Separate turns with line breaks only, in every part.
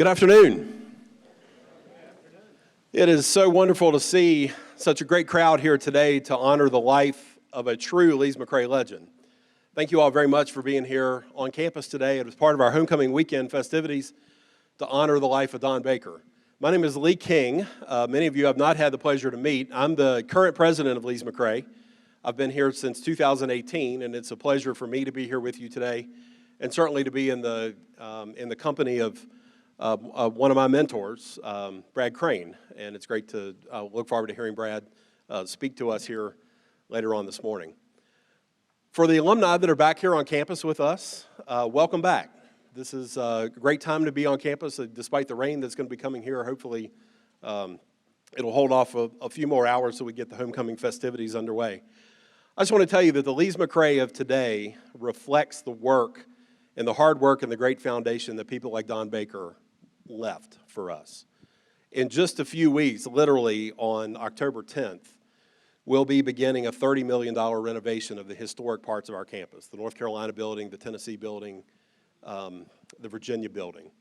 Good afternoon. It is so wonderful to see such a great crowd here today to honor the life of a true Lees-McRae legend. Thank you all very much for being here on campus today. It was part of our homecoming weekend festivities to honor the life of Don Baker. My name is Lee King. Many of you have not had the pleasure to meet. I'm the current president of Lees-McRae. I've been here since 2018, and it's a pleasure for me to be here with you today, and certainly to be in the company of one of my mentors, Brad Crane, and it's great to look forward to hearing Brad speak to us here later on this morning. For the alumni that are back here on campus with us, welcome back. This is a great time to be on campus, despite the rain that's going to be coming here. Hopefully, it'll hold off a few more hours so we get the homecoming festivities underway. I just want to tell you that the Lees-McRae of today reflects the work and the hard work and the great foundation that people like Don Baker left for us. In just a few weeks, literally on October 10th, we'll be beginning a $30 million renovation of the historic parts of our campus, the North Carolina building, the Tennessee building, the Virginia building.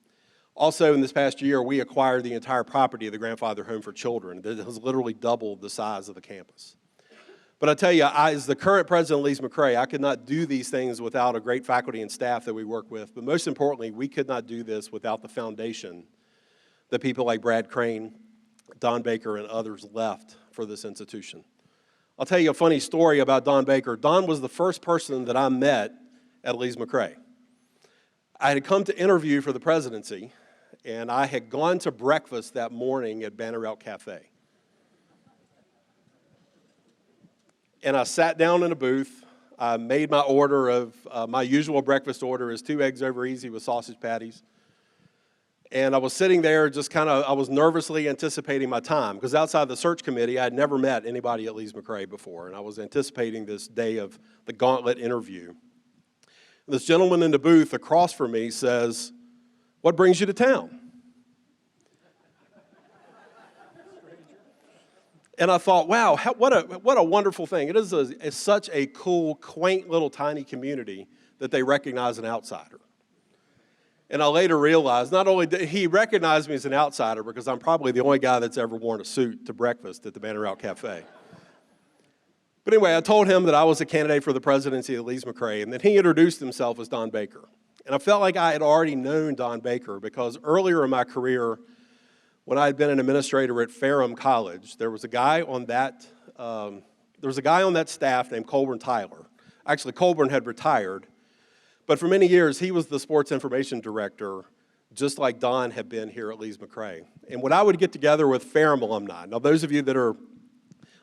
Also, in this past year, we acquired the entire property of the Grandfather Home for Children. That has literally doubled the size of the campus. But I tell you, as the current president of Lees-McRae, I could not do these things without a great faculty and staff that we work with. But most importantly, we could not do this without the foundation that people like Brad Crane, Don Baker, and others left for this institution. I'll tell you a funny story about Don Baker. Don was the first person that I met at Lees-McRae. I had come to interview for the presidency, and I had gone to breakfast that morning at Banner Out Cafe. And I sat down in a booth. I made my order of, my usual breakfast order is 2 eggs over easy with sausage patties. And I was sitting there just I was nervously anticipating my time, because outside the search committee, I had never met anybody at Lees-McRae before, and I was anticipating this day of the gauntlet interview. This gentleman in the booth across from me says, "What brings you to town?" And I thought, wow, what a wonderful thing. It is it's such a cool, quaint little tiny community that they recognize an outsider. And I later realized not only did he recognize me as an outsider, because I'm probably the only guy that's ever worn a suit to breakfast at the Banner Out Cafe. But anyway, I told him that I was a candidate for the presidency of Lees-McRae, and then he introduced himself as Don Baker. And I felt like I had already known Don Baker, because earlier in my career, when I had been an administrator at Ferrum College, there was a guy on that staff named Colburn Tyler. Actually, Colburn had retired, but for many years he was the sports information director, just like Don had been here at Lees-McRae. And when I would get together with Ferrum alumni, now those of you that are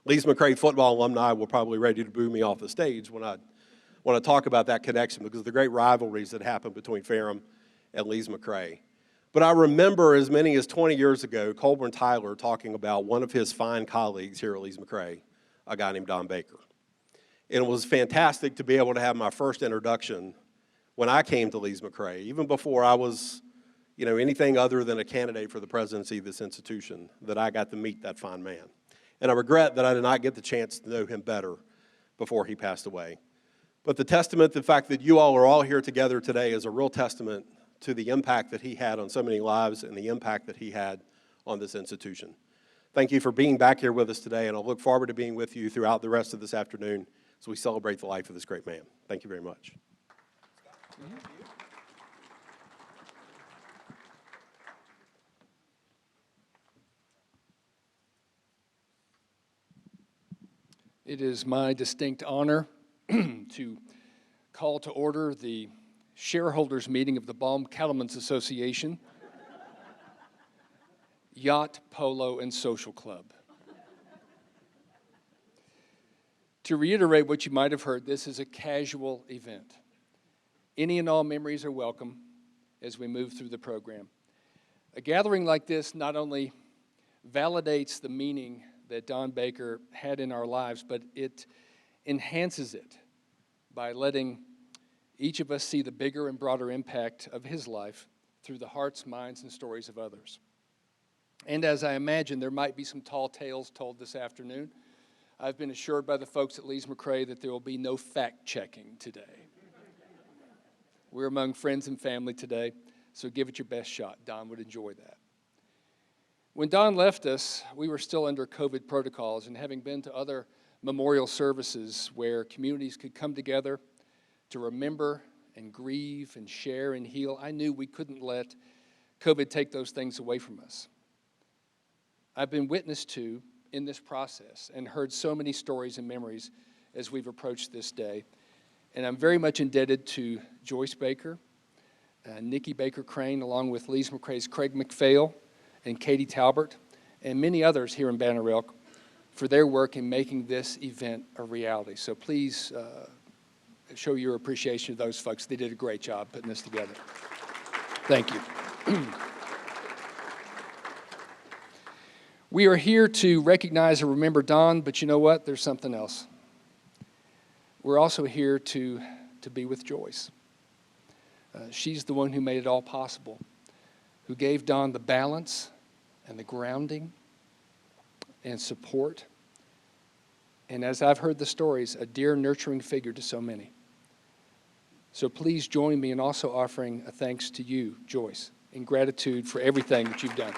Lees-McRae football alumni will probably ready to boo me off the stage when I want to talk about that connection, because of the great rivalries that happened between Ferrum and Lees-McRae. But I remember as many as 20 years ago, Colburn Tyler talking about one of his fine colleagues here at Lees-McRae, a guy named Don Baker. And it was fantastic to be able to have my first introduction when I came to Lees-McRae, even before I was, anything other than a candidate for the presidency of this institution, that I got to meet that fine man. And I regret that I did not get the chance to know him better before he passed away. But the fact that you all are all here together today is a real testament to the impact that he had on so many lives and the impact that he had on this institution. Thank you for being back here with us today, and I look forward to being with you throughout the rest of this afternoon as we celebrate the life of this great man. Thank you very much.
It is my distinct honor to call to order the shareholders meeting of the Balm Cattlemen's Association, Yacht, Polo, and Social Club. To reiterate what you might have heard, this is a casual event. Any and all memories are welcome as we move through the program. A gathering like this not only validates the meaning that Don Baker had in our lives, but it enhances it by letting each of us see the bigger and broader impact of his life through the hearts, minds, and stories of others. And as I imagine, there might be some tall tales told this afternoon. I've been assured by the folks at Lees-McRae that there will be no fact-checking today. We're among friends and family today, So give it your best shot. Don would enjoy that. When Don left us, we were still under COVID protocols, and having been to other memorial services where communities could come together to remember and grieve and share and heal, I knew we couldn't let COVID take those things away from us. I've been witness to in this process and heard so many stories and memories as we've approached this day. And I'm very much indebted to Joyce Baker, Nikki Baker Crane, along with Lees-McRae's Craig McPhail and Katie Talbert, and many others here in Banner Elk for their work in making this event a reality. So please show your appreciation to those folks. They did a great job putting this together. Thank you. We are here to recognize and remember Don, but you know what? There's something else. We're also here to be with Joyce. She's the one who made it all possible, who gave Don the balance and the grounding and support. And as I've heard the stories, a dear, nurturing figure to so many. So please join me in also offering a thanks to you, Joyce, in gratitude for everything that you've done.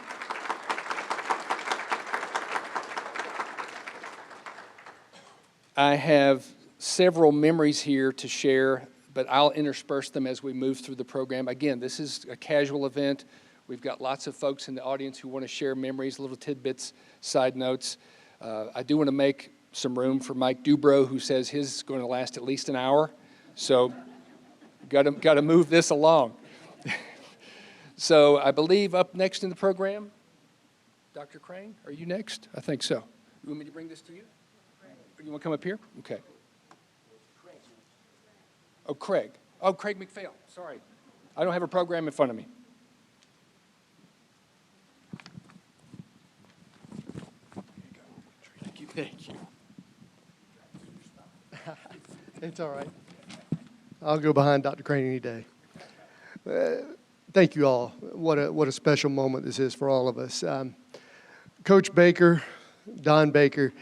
I have several memories here to share, but I'll intersperse them as we move through the program. Again, this is a casual event. We've got lots of folks in the audience who want to share memories, little tidbits, side notes. I do want to make some room for Mike Dubrow, who says his is going to last at least an hour. So got to move this along. So I believe up next in the program, Dr. Crane, are you next? I think so. You want me to bring this to you? You want to come up here? Okay. Oh, Craig. Oh, Craig McPhail. Sorry. I don't have a program in front of me. Thank you. Thank you.
It's all right. I'll go behind Dr. Crane any day. Thank you all. What a special moment this is for all of us. Coach Baker, Don Baker,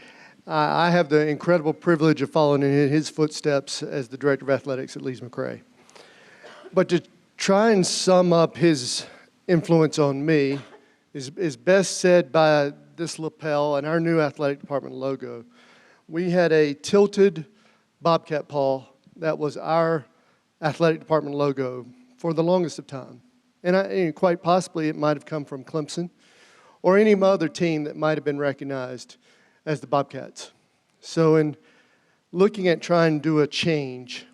I have the incredible privilege of following in his footsteps as the Director of Athletics at Lees-McRae. But to try and sum up his influence on me is best said by this lapel and our new athletic department logo. We had a tilted Bobcat paw that was our athletic department logo for the longest of time. And quite possibly it might have come from Clemson or any other team that might have been recognized as the Bobcats. So in looking at trying to do a change,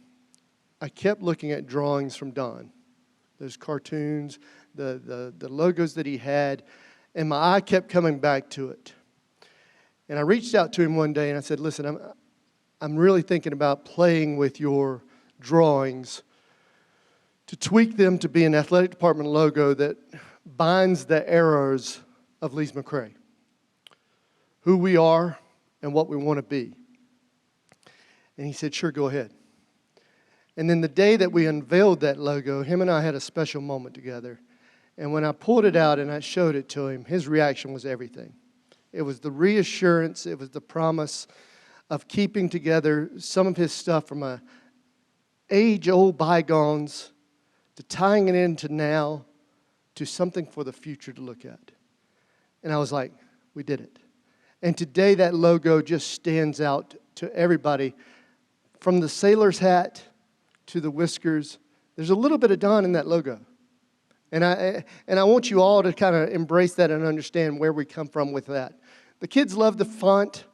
I kept looking at drawings from Don, those cartoons, the logos that he had, and my eye kept coming back to it. And I reached out to him one day and I said, listen, I'm really thinking about playing with your drawings to tweak them to be an athletic department logo that binds the arrows of Lees-McRae, who we are and what we want to be. And he said, sure, go ahead. And then the day that we unveiled that logo, him and I had a special moment together. And when I pulled it out and I showed it to him, his reaction was everything. It was the reassurance, it was the promise of keeping together some of his stuff from a age-old bygones to tying it into now to something for the future to look at. And I was like, we did it. And today that logo just stands out to everybody. From the sailor's hat to the whiskers, there's a little bit of Don in that logo. And I want you all to kind of embrace that and understand where we come from with that. The kids love the font.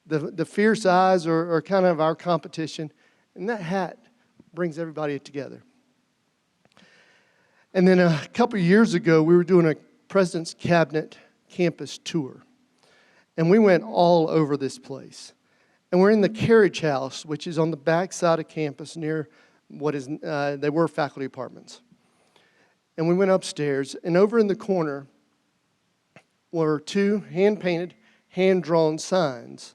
The fierce eyes are kind of our competition. And that hat brings everybody together. And then a couple of years ago, we were doing a President's Cabinet campus tour. And we went all over this place. And we're in the carriage house, which is on the back side of campus near what is, they were faculty apartments. And we went upstairs, and over in the corner were two hand-painted, hand-drawn signs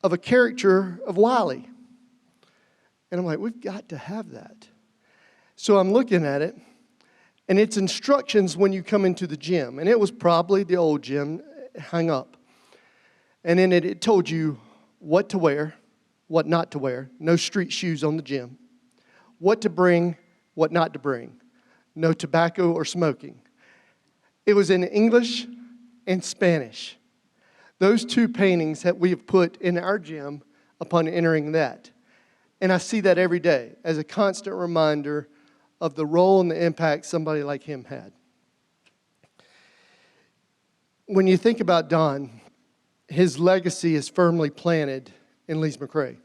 of a caricature of Wiley. And I'm like, we've got to have that. So I'm looking at it, and it's instructions when you come into the gym. And it was probably the old gym hung up. And in it told you what to wear, what not to wear. No street shoes on the gym. What to bring, what not to bring. no tobacco or smoking. It was in English and Spanish. Those two paintings that we have put in our gym upon entering that. And I see that every day as a constant reminder of the role and the impact somebody like him had. When you think about Don, his legacy is firmly planted in Lees-McRae.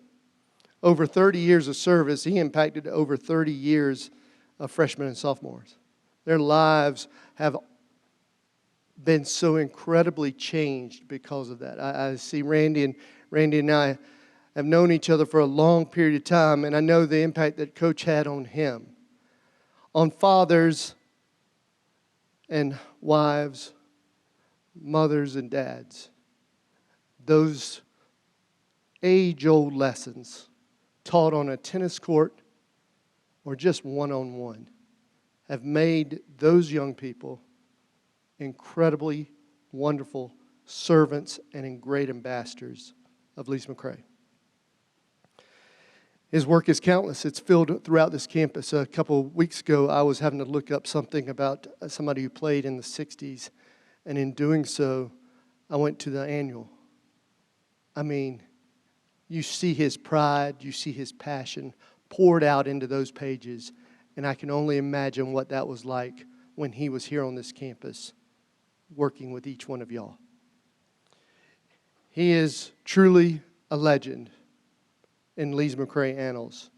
Over 30 years of service, he impacted over 30 years of freshmen and sophomores. Their lives have been so incredibly changed because of that. I see Randy and I have known each other for a long period of time, and I know the impact that Coach had on him, on fathers and wives, mothers and dads. Those age-old lessons taught on a tennis court or just one-on-one have made those young people incredibly wonderful servants and great ambassadors of Lees-McRae. His work is countless. It's filled throughout this campus. A couple of weeks ago, I was having to look up something about somebody who played in the 60s, and in doing so, I went to the annual. I mean, you see his pride, you see his passion poured out into those pages, and I can only imagine what that was like when he was here on this campus working with each one of y'all. He is truly a legend in Lees-McRae annals.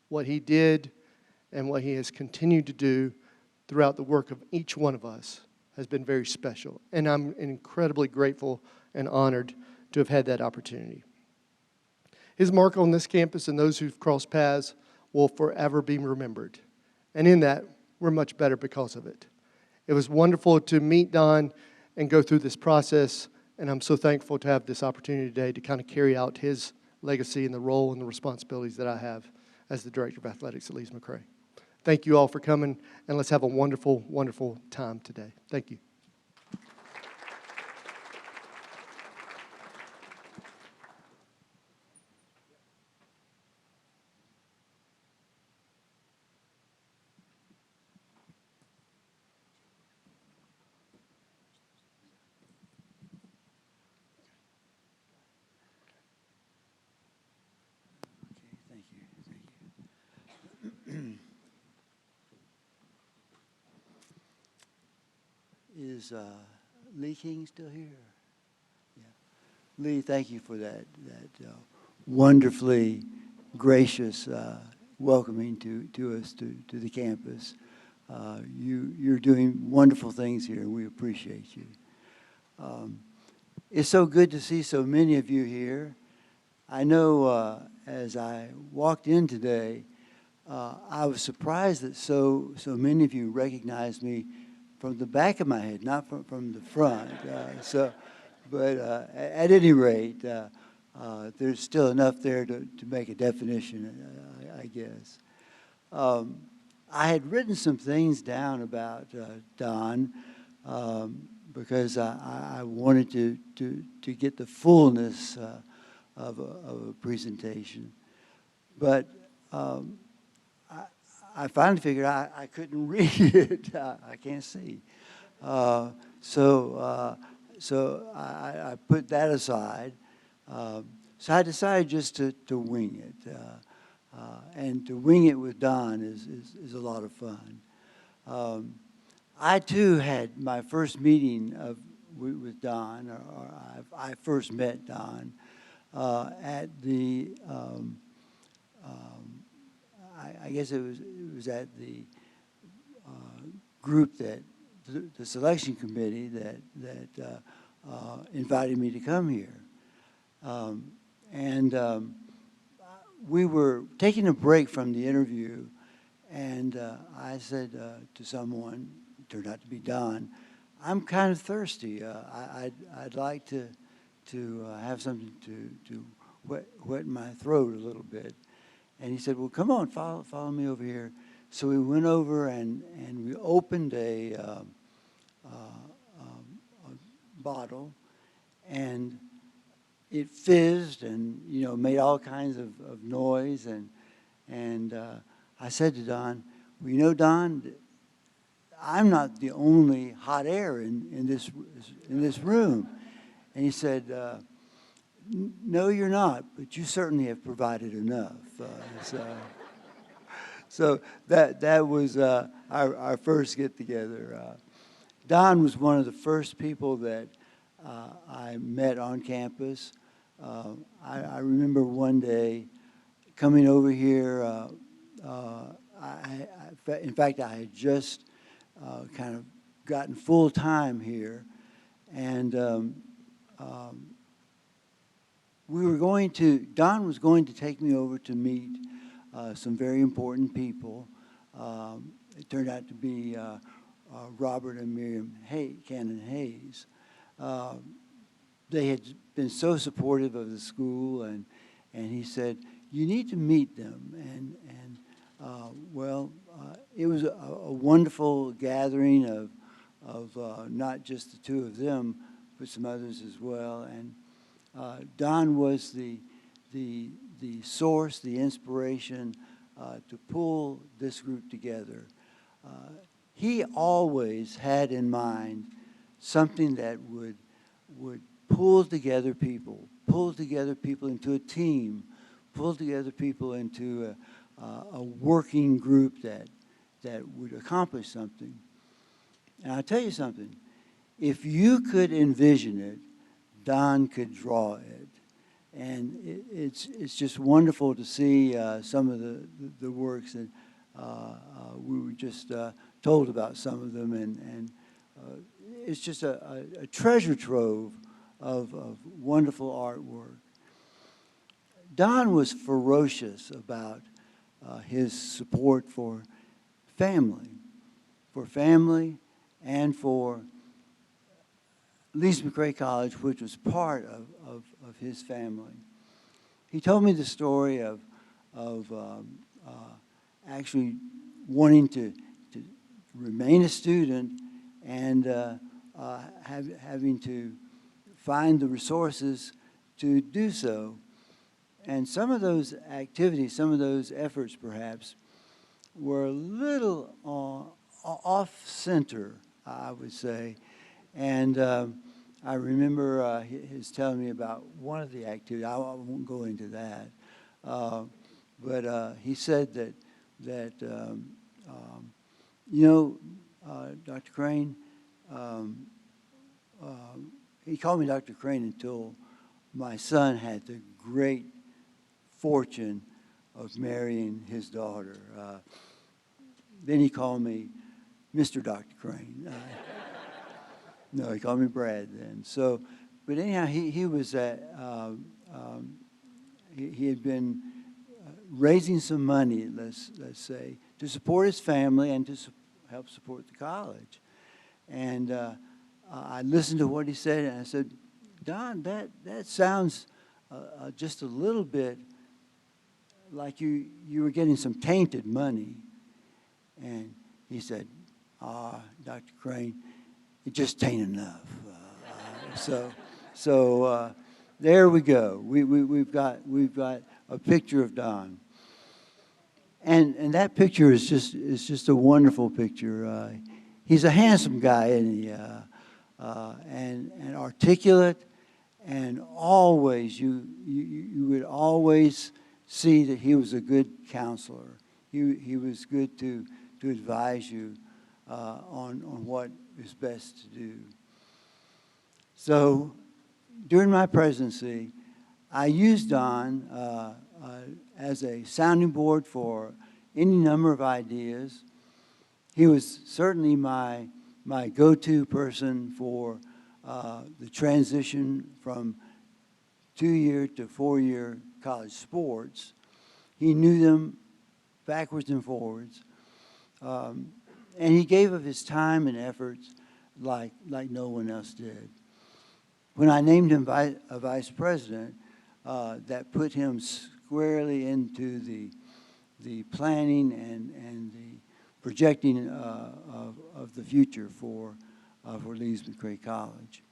What he did and what he has continued to do throughout the work of each one of us has been very special. And I'm incredibly grateful and honored to have had that opportunity. His mark on this campus and those who've crossed paths will forever be remembered. And in that, we're much better because of it. It was wonderful to meet Don and go through this process, and I'm so thankful to have this opportunity today to kind of carry out his legacy and the role and the responsibilities that I have as the Director of Athletics at Lees-McRae. Thank you all for coming, and let's have a wonderful, wonderful time today. Thank you.
Is Lee King still here? Yeah. Lee, thank you for that wonderfully gracious welcoming to us to the campus. You're doing wonderful things here, and we appreciate you. It's so good to see so many of you here. I know as I walked in today, I was surprised that so many of you recognized me from the back of my head, not from the front. But at any rate, there's still enough there to make a definition, I guess. I had written some things down about Don because I wanted to get the fullness of a presentation. But I finally figured I couldn't read it. I can't see. So I put that aside. So I decided just to wing it. And to wing it with Don is a lot of fun. I, too, had my first meeting with Don, or I first met Don at the I guess it was at the group that the selection committee that invited me to come here, and we were taking a break from the interview, and I said to someone, it turned out to be Don, I'm kind of thirsty. I'd like to have something to wet my throat a little bit. And he said, well, come on, follow me over here. So we went over and we opened a bottle, and it fizzed and, made all kinds of noise. And I said to Don, well, Don, I'm not the only hot air in this room. And he said, no, you're not, but you certainly have provided enough. So that was our first get-together. Don was one of the first people that I met on campus. I remember one day coming over here. In fact, I had just kind of gotten full time here, and Don was going to take me over to meet some very important people. It turned out to be Robert and Miriam Cannon Hayes. They had been so supportive of the school, and he said, you need to meet them. It was a wonderful gathering of not just the two of them, but some others as well. And Don was the source, the inspiration to pull this group together. He always had in mind something that would pull together people into a team, pull together people into a working group that would accomplish something. And I'll tell you something, if you could envision it, Don could draw it. And it's just wonderful to see some of the works that we were just told about some of them, and it's just a treasure trove of wonderful artwork. Don was ferocious about his support for family and for Lees-McRae College, which was part of his family. He told me the story of actually wanting to remain a student and having to find the resources to do so. And some of those activities, some of those efforts perhaps, were a little off-center, I would say. And I remember his telling me about one of the activities. I won't go into that. But he said that Dr. Crane, he called me Dr. Crane until my son had the great fortune of marrying his daughter. Then he called me Mr. Dr. Crane. No, he called me Brad then. So, but anyhow, he was at, he had been raising some money, let's say, to support his family and to help support the college. And I listened to what he said, and I said, Don, that sounds just a little bit like you were getting some tainted money. And he said, Dr. Crane, it just ain't enough. So there we go. We've got a picture of Don, and that picture is just a wonderful picture. He's a handsome guy, isn't he? And articulate, and always you would always see that he was a good counselor. He was good to advise you on what is best to do. So during my presidency, I used Don as a sounding board for any number of ideas. He was certainly my go-to person for the transition from 2-year to 4-year college sports. He knew them backwards and forwards. And he gave of his time and efforts like no one else did. When I named him a vice president, that put him squarely into the planning and the projecting of the future for Lees-McRae College.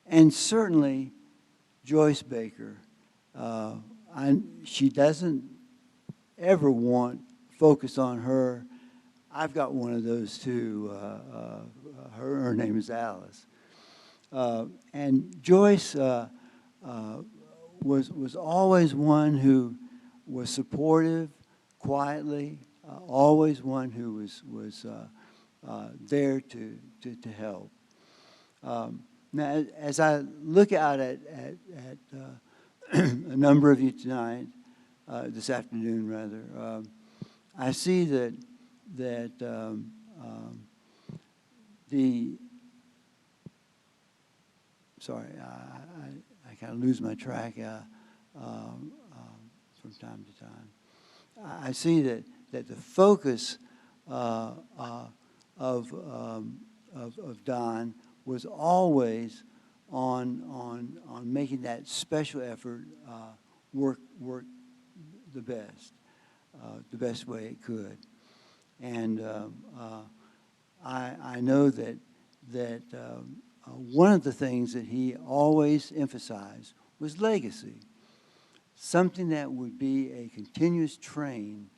And certainly, Joyce Baker, she doesn't ever want focus on her. I've got one of those too. Her name is Alice. And Joyce was always one who was supportive, quietly, always one who was there to help. Now, as I look out at a number of you tonight, this afternoon rather, I see that sorry, I kind of lose my track from time to time. I see that the focus of Don was always on making that special effort work the best way it could. And I know that one of the things that he always emphasized was legacy, something that would be a continuous train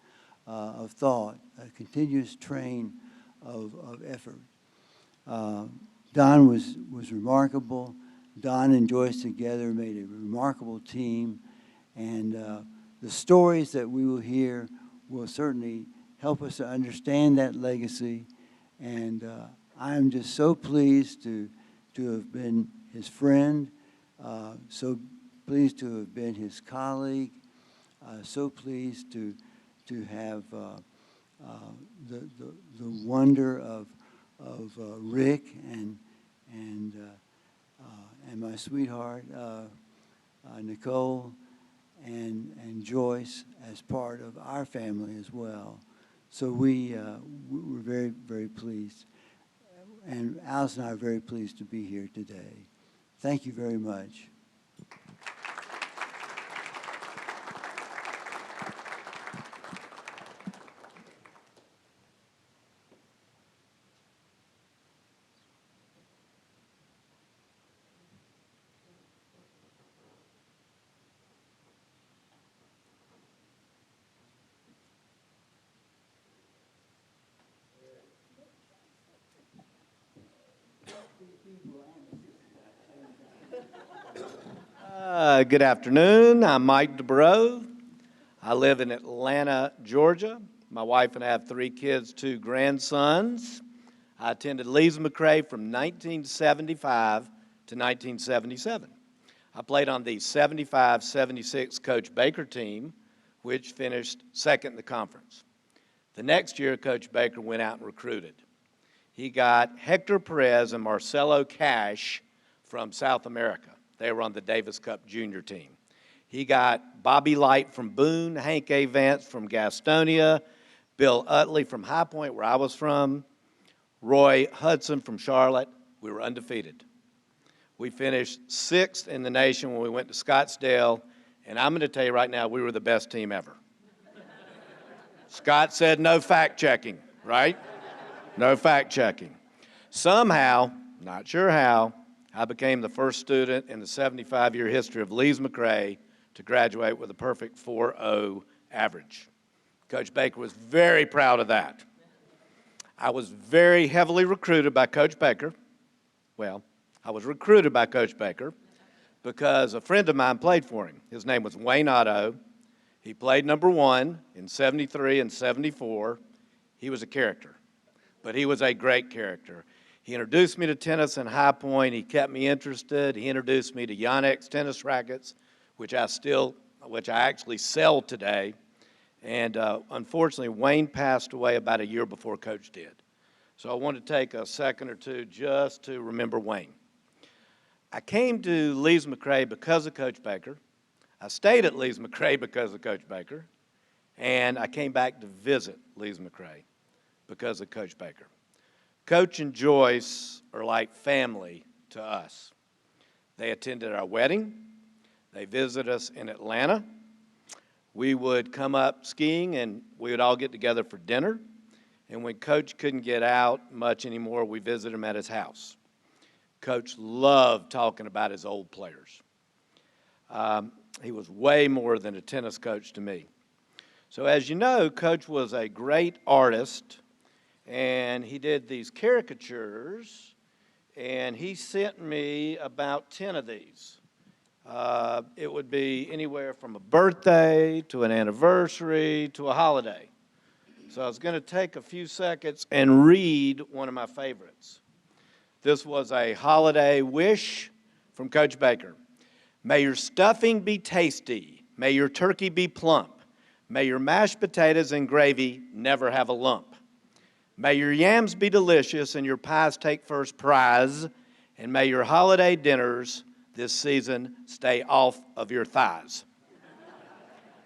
of thought, a continuous train of effort. Don was remarkable. Don and Joyce together made a remarkable team, and the stories that we will hear will certainly help us to understand that legacy. And I'm just so pleased to have been his friend, so pleased to have been his colleague, so pleased to have the wonder of Rick and my sweetheart Nicole and Joyce as part of our family as well. So we're very, very pleased. And Alice and I are very pleased to be here today. Thank you very much.
Good afternoon. I'm Mike DeBro. I live in Atlanta, Georgia. My wife and I have 3 kids, 2 grandsons. I attended Lees-McRae from 1975 to 1977. I played on the 75-76 Coach Baker team, which finished second in the conference. The next year, Coach Baker went out and recruited. He got Hector Perez and Marcelo Cash from South America. They were on the Davis Cup Junior team. He got Bobby Light from Boone, Hank A. Vance from Gastonia, Bill Utley from High Point, where I was from, Roy Hudson from Charlotte. We were undefeated. We finished 6th in the nation when we went to Scottsdale, and I'm going to tell you right now, we were the best team ever. Scott said no fact-checking, right? No fact-checking. Somehow, not sure how, I became the first student in the 75-year history of Lees-McRae to graduate with a perfect 4.0 average. Coach Baker was very proud of that. I was very heavily recruited by Coach Baker. Well, I was recruited by Coach Baker because a friend of mine played for him. His name was Wayne Otto. He played number 1 in 73 and 74. He was a character, but he was a great character. He introduced me to tennis in High Point. He kept me interested. He introduced me to Yonex tennis rackets, which I actually sell today. And unfortunately, Wayne passed away about a year before Coach did. So I want to take a second or two just to remember Wayne. I came to Lees-McRae because of Coach Baker. I stayed at Lees-McRae because of Coach Baker. And I came back to visit Lees-McRae because of Coach Baker. Coach and Joyce are like family to us. They attended our wedding. They visited us in Atlanta. We would come up skiing, and we would all get together for dinner. And when Coach couldn't get out much anymore, we visited him at his house. Coach loved talking about his old players. He was way more than a tennis coach to me. So as you know, Coach was a great artist. and he did these caricatures, and he sent me about 10 of these. It would be anywhere from a birthday to an anniversary to a holiday. So I was going to take a few seconds and read one of my favorites. This was a holiday wish from Coach Baker. May your stuffing be tasty. May your turkey be plump. May your mashed potatoes and gravy never have a lump. May your yams be delicious and your pies take first prize. And may your holiday dinners this season stay off of your thighs.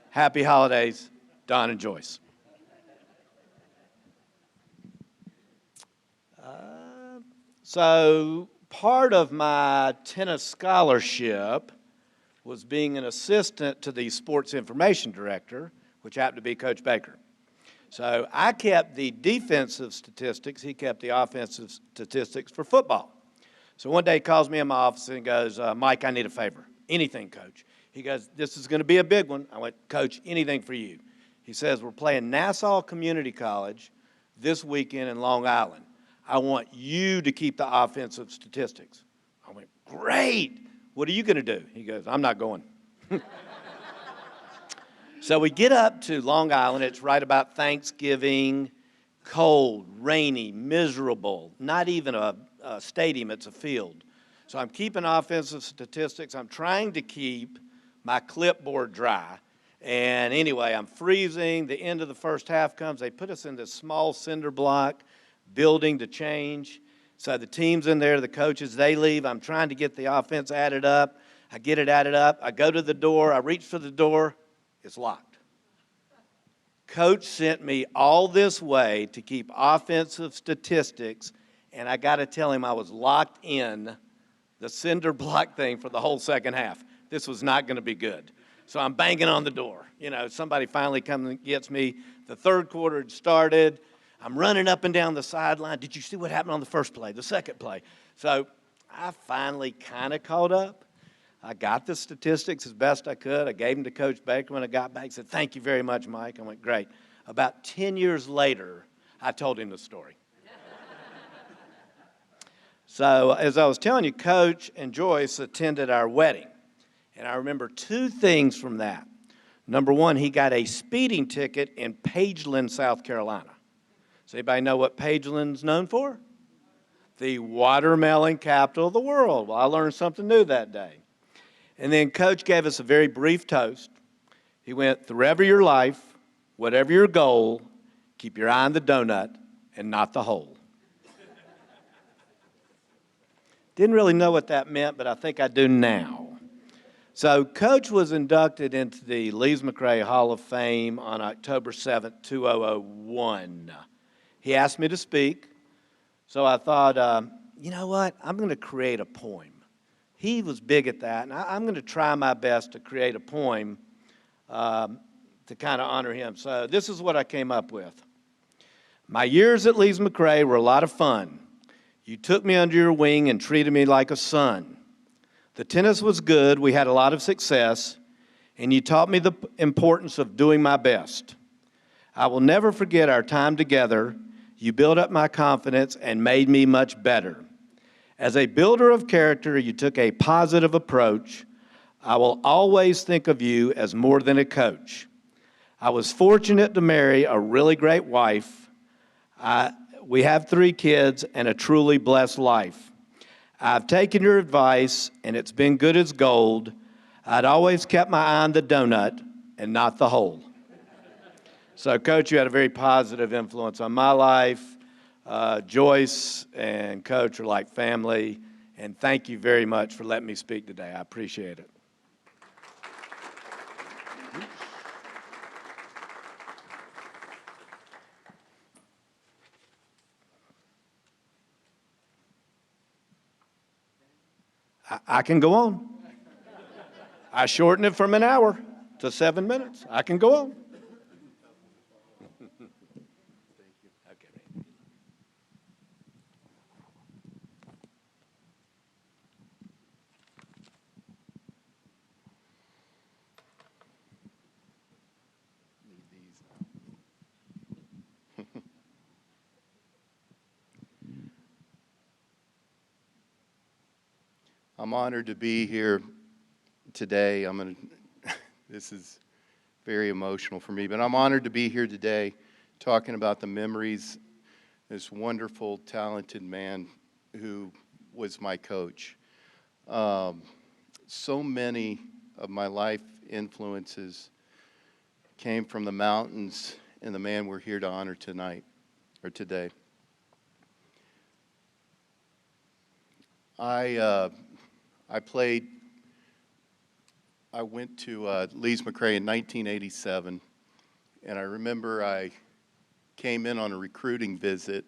Happy holidays, Don and Joyce. So part of my tennis scholarship was being an assistant to the sports information director, which happened to be Coach Baker. So I kept the defensive statistics, he kept the offensive statistics for football. So one day he calls me in my office and goes, Mike, I need a favor. Anything, Coach. He goes, this is going to be a big one. I went, Coach, anything for you. He says, we're playing Nassau Community College this weekend in Long Island. I want you to keep the offensive statistics. I went, great. What are you going to do? He goes, I'm not going. So we get up to Long Island. It's right about Thanksgiving, cold, rainy, miserable, not even a stadium, it's a field. So I'm keeping offensive statistics. I'm trying to keep my clipboard dry. And anyway, I'm freezing. The end of the first half comes. They put us in this small cinder block building to change. So the team's in there, the coaches, they leave. I'm trying to get the offense added up. I get it added up. I go to the door. I reach for the door. It's locked. Coach sent me all this way to keep offensive statistics, and I got to tell him I was locked in the cinder block thing for the whole second half. This was not going to be good. So I'm banging on the door. You know, somebody finally comes and gets me. The third quarter had started. I'm running up and down the sideline. Did you see what happened on the first play, the second play? So I finally kind of caught up. I got the statistics as best I could. I gave them to Coach Baker when I got back. He said, thank you very much, Mike. I went, great. About 10 years later, I told him the story. So as I was telling you, Coach and Joyce attended our wedding. And I remember two things from that. Number one, he got a speeding ticket in Pageland, South Carolina. Does anybody know what Pageland's known for? The watermelon capital of the world. Well, I learned something new that day. And then Coach gave us a very brief toast. He went, wherever your life, whatever your goal, keep your eye on the donut and not the hole. Didn't really know what that meant, but I think I do now. So Coach was inducted into the Lees-McRae Hall of Fame on October 7th, 2001. He asked me to speak, so I thought, you know what, I'm going to create a poem. He was big at that, and I'm going to try my best to create a poem to kind of honor him. So this is what I came up with. My years at Lees-McRae were a lot of fun. You took me under your wing and treated me like a son. The tennis was good, we had a lot of success, and you taught me the importance of doing my best. I will never forget our time together. You built up my confidence and made me much better. As a builder of character, you took a positive approach. I will always think of you as more than a coach. I was fortunate to marry a really great wife. We have 3 kids and a truly blessed life. I've taken your advice, and it's been good as gold. I'd always kept my eye on the donut and not the hole. So, Coach, you had a very positive influence on my life. Joyce and Coach are like family, and thank you very much for letting me speak today. I appreciate it. I can go on. I shortened it from an hour to 7 minutes. I can go on.
I'm honored to be here today. This is very emotional for me, but I'm honored to be here today talking about the memories of this wonderful, talented man who was my coach. So many of my life influences came from the mountains and the man we're here to honor tonight, or today. I went to Lees-McRae in 1987, and I remember I came in on a recruiting visit,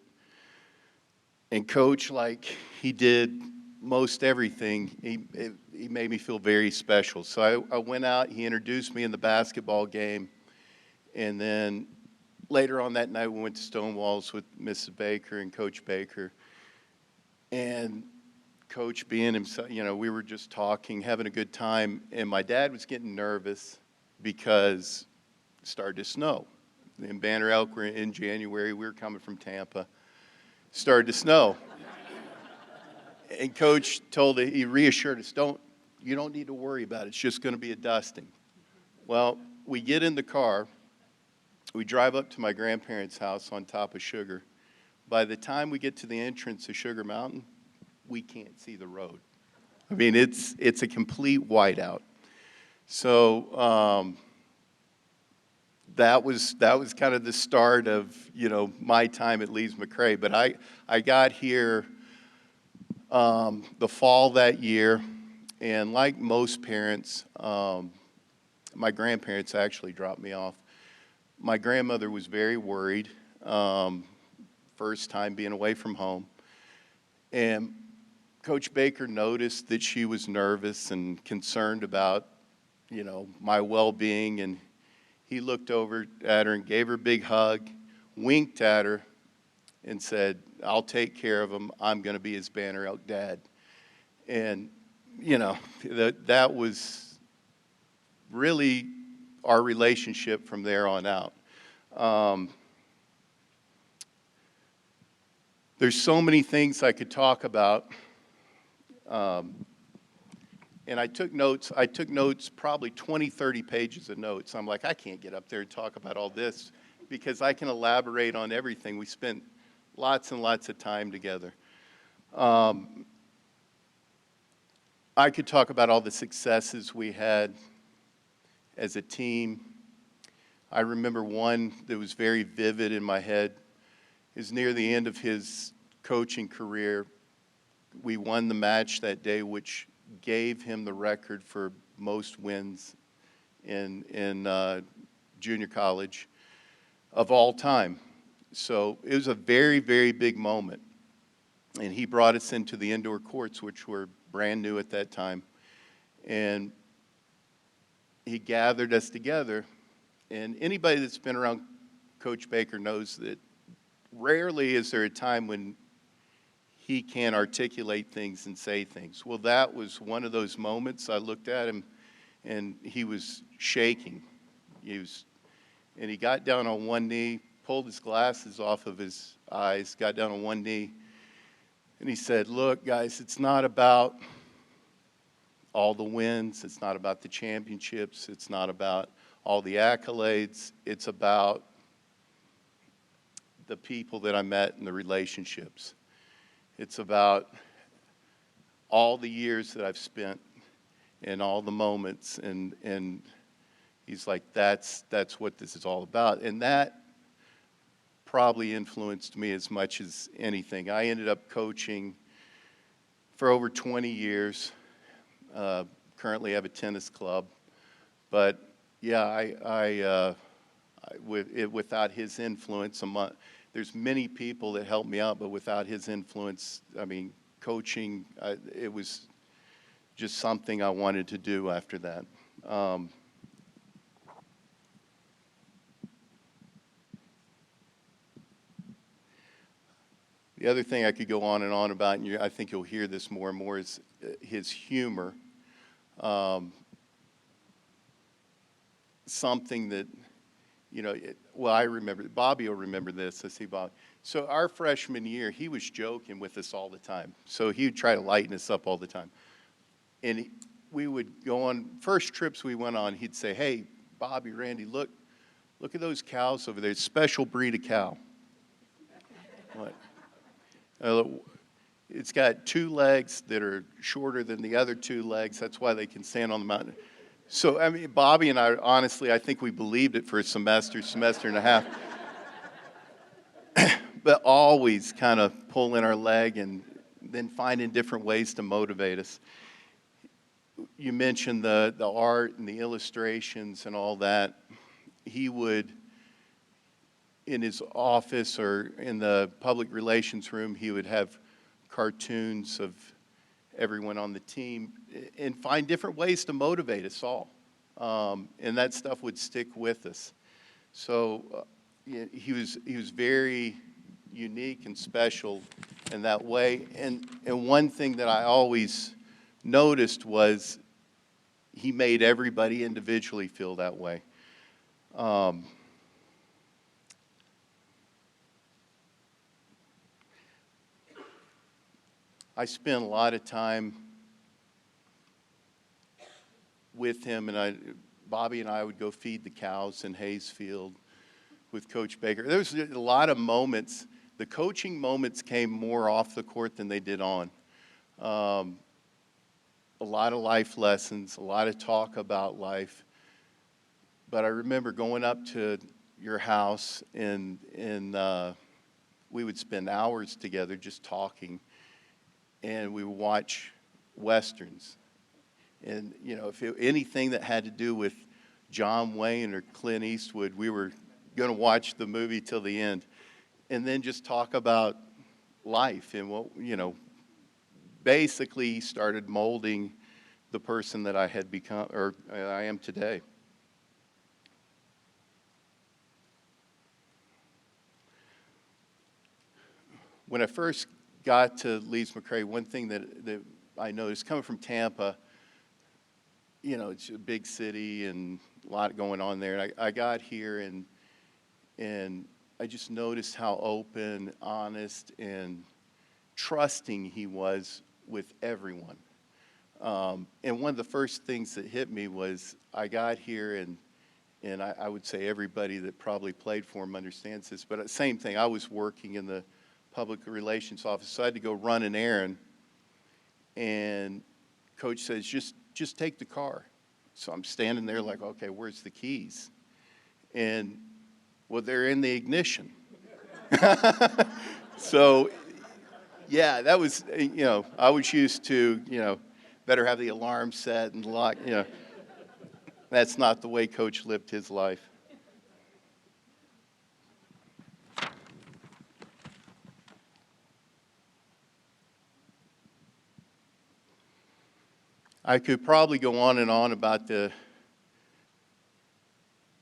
and Coach, like he did most everything, he made me feel very special. So I went out, he introduced me in the basketball game, and then later on that night we went to Stonewalls with Mrs. Baker and Coach Baker, and Coach being himself, we were just talking, having a good time, and my dad was getting nervous because it started to snow. In Banner Elk, we're in January, we were coming from Tampa, started to snow. And Coach he reassured us, you don't need to worry about it, it's just going to be a dusting. Well, we get in the car, we drive up to my grandparents' house on top of Sugar. By the time we get to the entrance of Sugar Mountain, we can't see the road. I mean, it's a complete whiteout. So that was kind of the start of my time at Lees-McRae. But I got here the fall that year, and like most parents, my grandparents actually dropped me off. My grandmother was very worried, first time being away from home, and Coach Baker noticed that she was nervous and concerned about, my well-being, and he looked over at her and gave her a big hug, winked at her, and said, "I'll take care of him. I'm going to be his Banner Elk dad." And, that was really our relationship from there on out. There's so many things I could talk about. And I took notes, probably 20, 30 pages of notes. I'm like, I can't get up there and talk about all this because I can elaborate on everything. We spent lots and lots of time together. I could talk about all the successes we had as a team. I remember one that was very vivid in my head. Is near the end of his coaching career. We won the match that day, which gave him the record for most wins in junior college of all time. So it was a very, very big moment. And he brought us into the indoor courts, which were brand new at that time. And he gathered us together. And anybody that's been around Coach Baker knows that rarely is there a time when he can articulate things and say things. Well, that was one of those moments. I looked at him, and he was shaking. And he got down on one knee, pulled his glasses off of his eyes, got down on one knee, and he said, "Look, guys, it's not about all the wins. It's not about the championships. It's not about all the accolades. It's about the people that I met and the relationships. It's about all the years that I've spent and all the moments." And he's like, that's what this is all about. And that probably influenced me as much as anything. I ended up coaching for over 20 years. Currently have a tennis club. But yeah, without his influence, there's many people that helped me out, but without his influence, coaching, it was just something I wanted to do after that. The other thing I could go on and on about, and I think you'll hear this more and more, is his humor. Something that, I remember, Bobby will remember this. I see Bob. So our freshman year, he was joking with us all the time. So he would try to lighten us up all the time. And we would go on, first trips we went on, he'd say, hey, Bobby, Randy, look at those cows over there. It's a special breed of cow. What? It's got 2 legs that are shorter than the other 2 legs. That's why they can stand on the mountain. So, I mean, Bobby and I, honestly, I think we believed it for a semester and a half. But always kind of pulling our leg and then finding different ways to motivate us. You mentioned the art and the illustrations and all that. He would, in his office or in the public relations room, he would have cartoons of everyone on the team and find different ways to motivate us all. And that stuff would stick with us. So he was very unique and special in that way. And one thing that I always noticed was he made everybody individually feel that way. I spent a lot of time with him, and Bobby and I would go feed the cows in Hayesfield with Coach Baker. There was a lot of moments. The coaching moments came more off the court than they did on. A lot of life lessons, a lot of talk about life. But I remember going up to your house, and we would spend hours together just talking, and we would watch Westerns. And, you know, if anything that had to do with John Wayne or Clint Eastwood, we were going to watch the movie till the end. And then just talk about life and what, you know, basically started molding the person that I had become, or I am today. When I first got to Lees-McRae, one thing that I noticed, coming from Tampa, you know, it's a big city and a lot going on there. And I got here and I just noticed how open, honest, and trusting he was with everyone. And one of the first things that hit me was I got here, and I would say everybody that probably played for him understands this, but same thing, I was working in the public relations office, so I had to go run an errand, and Coach says, just take the car. So I'm standing there like, okay, where's the keys? And, well, they're in the ignition. So, yeah, that was, you know, I was used to, you know, better have the alarm set and lock, you know. That's not the way Coach lived his life. I could probably go on and on about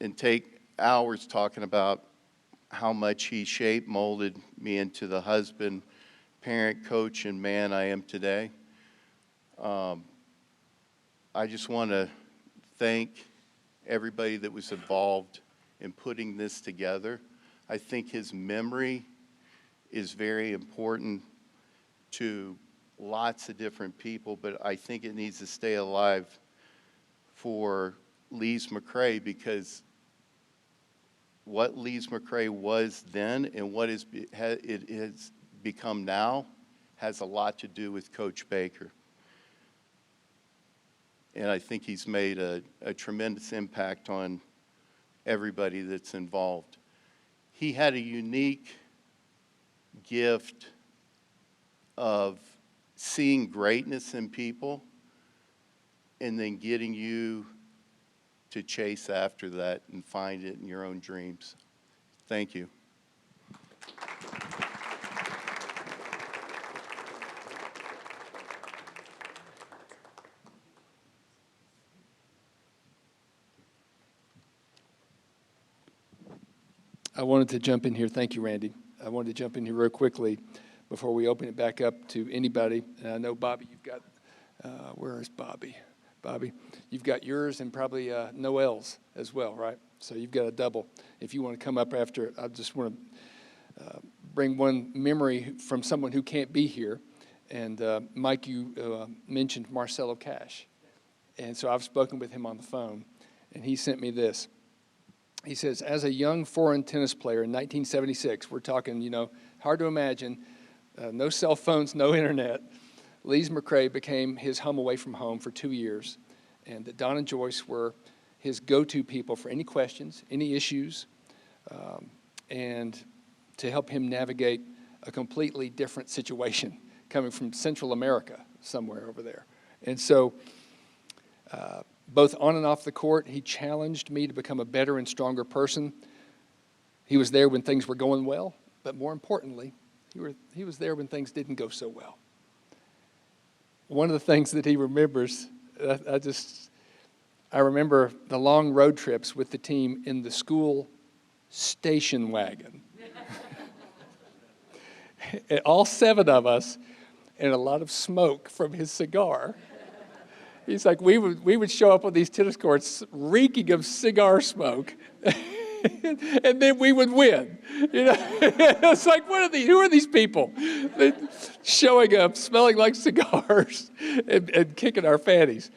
and take hours talking about how much he shaped, molded me into the husband, parent, coach, and man I am today. I just want to thank everybody that was involved in putting this together. I think his memory is very important to lots of different people, but I think it needs to stay alive for Lees-McRae, because what Lees-McRae was then and what it has become now has a lot to do with Coach Baker. And I think he's made a tremendous impact on everybody that's involved. He had a unique gift of seeing greatness in people and then getting you to chase after that and find it in your own dreams. Thank you.
I wanted to jump in here. Thank you, Randy. I wanted to jump in here real quickly before we open it back up to anybody. And I know, Bobby, you've got, where is Bobby? Bobby, you've got yours and probably Noel's as well, right? So you've got a double. If you want to come up after it, I just want to bring one memory from someone who can't be here. And Mike, you mentioned Marcelo Cash. And so I've spoken with him on the phone, and he sent me this. He says, as a young foreign tennis player in 1976, we're talking, hard to imagine, no cell phones, no internet, Lees-McRae became his home away from home for 2 years, and that Don and Joyce were his go-to people for any questions, any issues, and to help him navigate a completely different situation coming from Central America, somewhere over there. And so both on and off the court, he challenged me to become a better and stronger person. He was there when things were going well, but more importantly, he was there when things didn't go so well. One of the things that he remembers, I remember the long road trips with the team in the school station wagon. All 7 of us, and a lot of smoke from his cigar. He's like, we would show up on these tennis courts reeking of cigar smoke, and then we would win. It's like, who are these people? They're showing up, smelling like cigars, and kicking our fannies.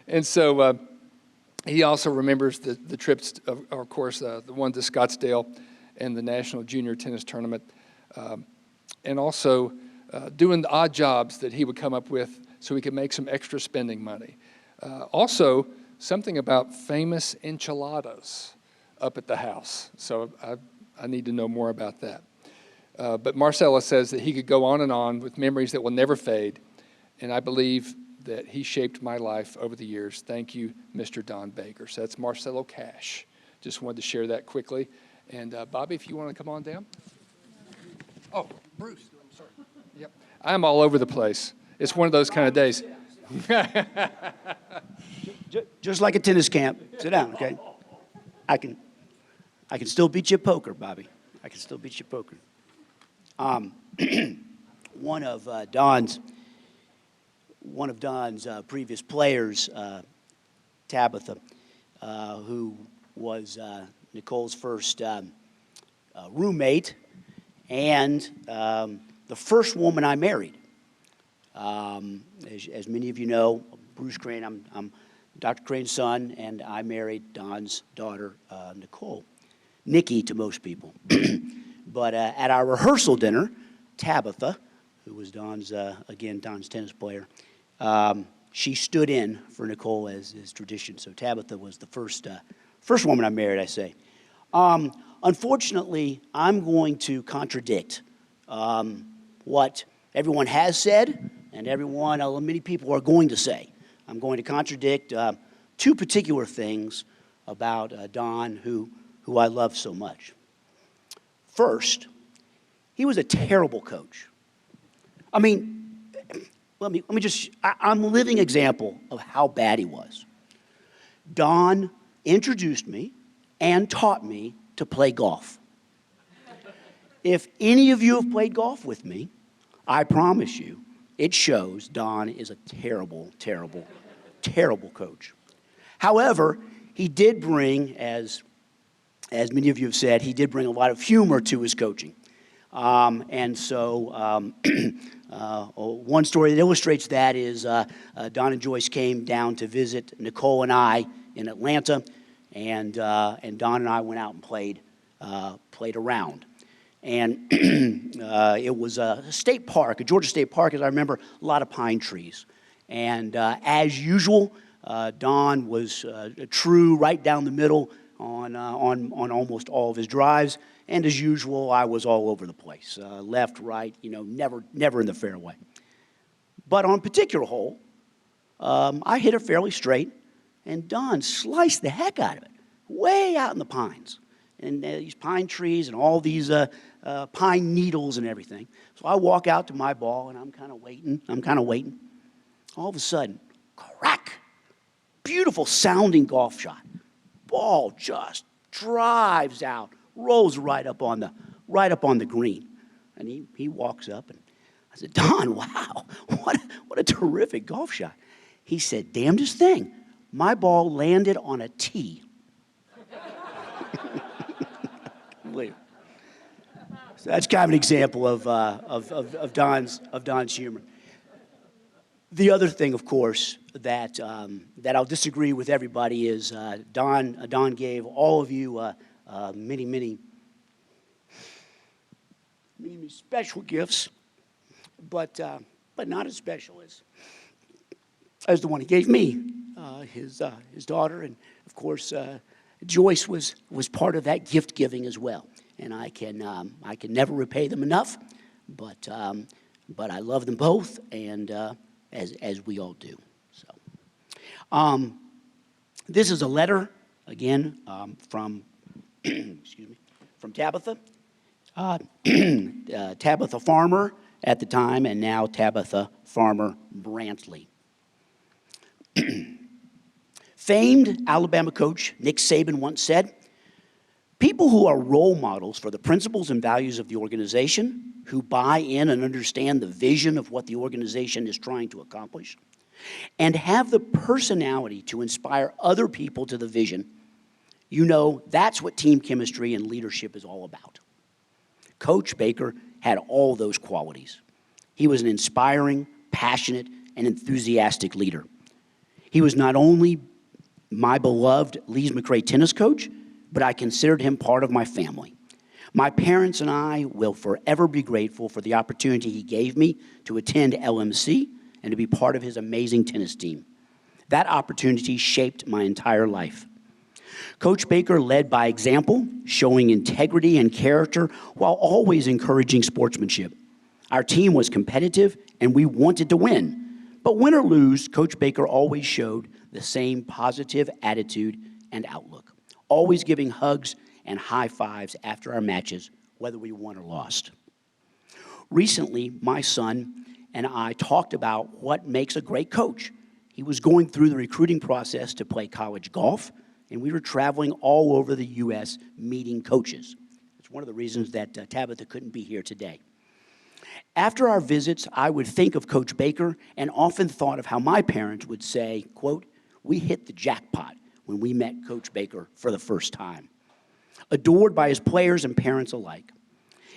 And so he also remembers the trips, of course, the one to Scottsdale and the National Junior Tennis Tournament, and also doing the odd jobs that he would come up with so he could make some extra spending money. Also, something about famous enchiladas up at the house. So I need to know more about that. But Marcella says that he could go on and on with memories that will never fade, and I believe that he shaped my life over the years. Thank you, Mr. Don Baker. So that's Marcelo Cash. Just wanted to share that quickly. And Bobby, if you want to come on down. Oh, Bruce, I'm sorry. Yep. I'm all over the place. It's one of those kind of days.
Just like a tennis camp. Sit down, okay? I can still beat you at poker, Bobby. I can still beat you at poker. One of Don's previous players, Tabitha, who was Nicole's first roommate and the first woman I married. As many of you know, Bruce Crane, I'm Dr. Crane's son, and I married Don's daughter, Nicole. Nikki to most people. But at our rehearsal dinner, Tabitha, who was Don's tennis player, she stood in for Nicole as is tradition. So Tabitha was the first woman I married, I say. Unfortunately, I'm going to contradict what everyone has said and many people are going to say. I'm going to contradict 2 particular things about Don, who I love so much. First, he was a terrible coach. I mean, I'm a living example of how bad he was. Don introduced me and taught me to play golf. If any of you have played golf with me, I promise you, it shows Don is a terrible, terrible, terrible coach. However, he did bring, as many of you have said, he did bring a lot of humor to his coaching. One story that illustrates that is Don and Joyce came down to visit Nicole and I in Atlanta, and Don and I went out and played around. And it was a state park, a Georgia State Park, as I remember, a lot of pine trees. And as usual, Don was true right down the middle on almost all of his drives. And as usual, I was all over the place, left, right, never in the fairway. But on a particular hole, I hit it fairly straight, and Don sliced the heck out of it, way out in the pines. And these pine trees and all these pine needles and everything. So I walk out to my ball, and I'm kind of waiting. All of a sudden, crack! Beautiful sounding golf shot. Ball just drives out, rolls right up on the green. And he walks up, and I said, Don, wow, what a terrific golf shot. He said, damnedest thing, my ball landed on a tee. So that's kind of an example of Don's humor. The other thing, of course, that I'll disagree with everybody is Don gave all of you many special gifts, but not as special as the one he gave me, his daughter, and of course Joyce was part of that gift giving as well. And I can never repay them enough, but I love them both, and as we all do. So, this is a letter again from excuse me, from Tabitha. Tabitha Farmer at the time, and now Tabitha Farmer Brantley. Famed Alabama coach Nick Saban once said, "People who are role models for the principles and values of the organization, who buy in and understand the vision of what the organization is trying to accomplish, and have the personality to inspire other people to the vision, you know that's what team chemistry and leadership is all about." Coach Baker had all those qualities. He was an inspiring, passionate, and enthusiastic leader. He was not only my beloved Lees-McRae tennis coach, but I considered him part of my family. My parents and I will forever be grateful for the opportunity he gave me to attend LMC and to be part of his amazing tennis team. That opportunity shaped my entire life. Coach Baker led by example, showing integrity and character while always encouraging sportsmanship. Our team was competitive and we wanted to win. But win or lose, Coach Baker always showed the same positive attitude and outlook, always giving hugs and high fives after our matches, whether we won or lost. Recently, my son and I talked about what makes a great coach. He was going through the recruiting process to play college golf, and we were traveling all over the U.S. meeting coaches. It's one of the reasons that Tabitha couldn't be here today. After our visits, I would think of Coach Baker and often thought of how my parents would say, quote, "We hit the jackpot when we met Coach Baker for the first time." Adored by his players and parents alike.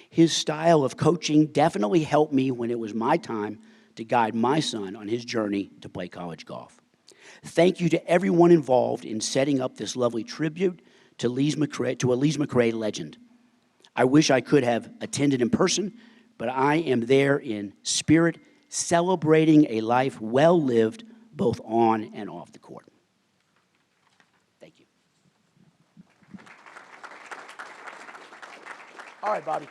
His style of coaching definitely helped me when it was my time to guide my son on his journey to play college golf. Thank you to everyone involved in setting up this lovely tribute to a Lees-McRae legend. I wish I could have attended in person, but I am there in spirit, celebrating a life well lived both on and off the court. Thank you. All right, Bobby.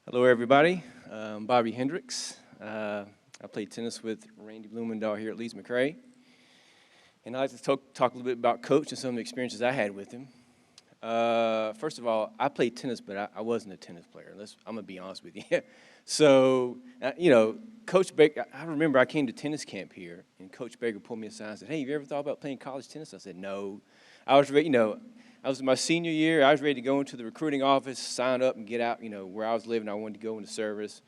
Hello, everybody. I'm Bobby Hendricks. I played tennis with Randy Blumendahl here at Lees-McRae. And I'd like to talk a little bit about Coach and some of the experiences I had with him. First of all, I played tennis, but I wasn't a tennis player. I'm going to be honest with you. So, Coach Baker, I remember I came to tennis camp here, and Coach Baker pulled me aside and said, "Hey, have you ever thought about playing college tennis?" I said, "No." I was ready, I was in my senior year. I was ready to go into the recruiting office, sign up, and get out, where I was living. I wanted to go into service.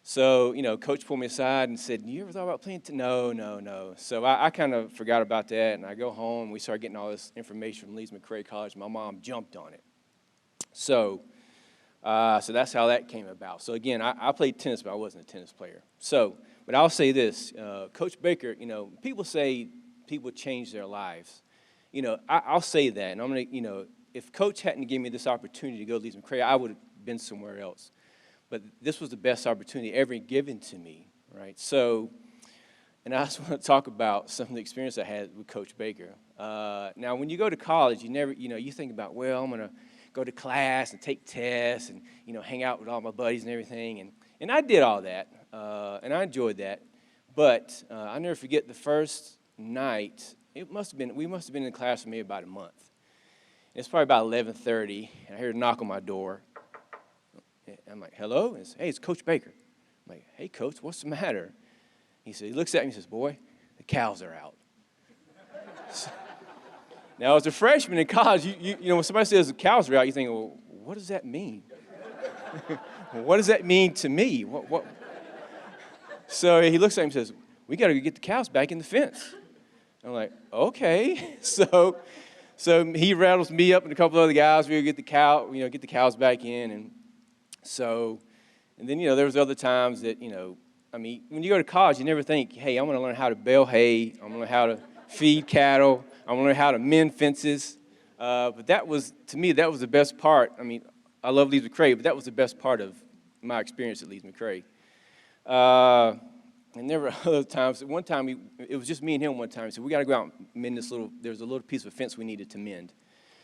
So, Coach pulled me aside and said, "You ever thought about playing tennis?" No. So I kind of forgot about that, and I go home. We started getting all this information from Lees-McRae College. My mom jumped on it. So that's how that came about. So, again, I played tennis, but I wasn't a tennis player. But I'll say this. Coach Baker, people say people change their lives. I'll say that, and I'm going to, if Coach hadn't given me this opportunity to go to Lees-McRae, I would have been somewhere else. But this was the best opportunity ever given to me, right? So, and I just want to talk about some of the experience I had with Coach Baker. Now, when you go to college, you never, you think about, well, I'm going to go to class and take tests and, hang out with all my buddies and everything. And I did all that, and I enjoyed that. But I'll never forget the first night. We must have been in class for maybe about a month. It's probably about 11:30, and I hear a knock on my door. I'm like, "Hello?" And "Hey, it's Coach Baker." I'm like, "Hey, Coach, what's the matter?" He looks at me and says, "Boy, the cows are out." Now, as a freshman in college, you know, when somebody says the cows are out, you think, well, what does that mean? What does that mean to me? What? So he looks at me and says, we got to get the cows back in the fence. I'm like, okay. So he rattles me up and a couple other guys. We go get the cows back in. And then, you know, there was other times that, you know, I mean, when you go to college, you never think, hey, I'm going to learn how to bale hay. I'm going to learn how to feed cattle. I'm going to learn how to mend fences. But that was, to me, that was the best part. I mean, I love Lees-McRae, but that was the best part of my experience at Lees-McRae. And there were other times. One time, it was just me and him one time. He said, we got to go out and mend this little, there was a little piece of fence we needed to mend.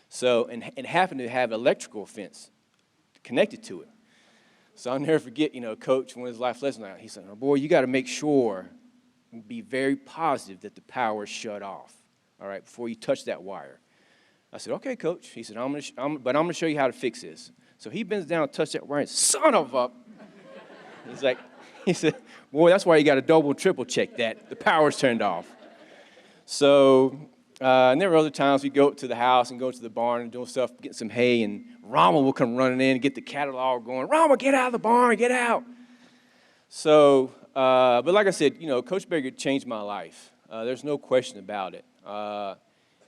So, and it happened to have electrical fence connected to it. So I'll never forget, you know, Coach, one of his life lessons, he said, oh, boy, you got to make sure, be very positive that the power is shut off, all right, before you touch that wire. I said, okay, Coach. He said, but I'm going to show you how to fix this. So he bends down and touches that wire, and son of a, he said, boy, that's why you got to double, triple check that. The power's turned off. So, and there were other times we'd go to the house and go to the barn and doing stuff, getting some hay, and Rama will come running in and get the cattle all going. Rama, get out of the barn, get out. So, but like I said, you know, Coach Baker changed my life. There's no question about it.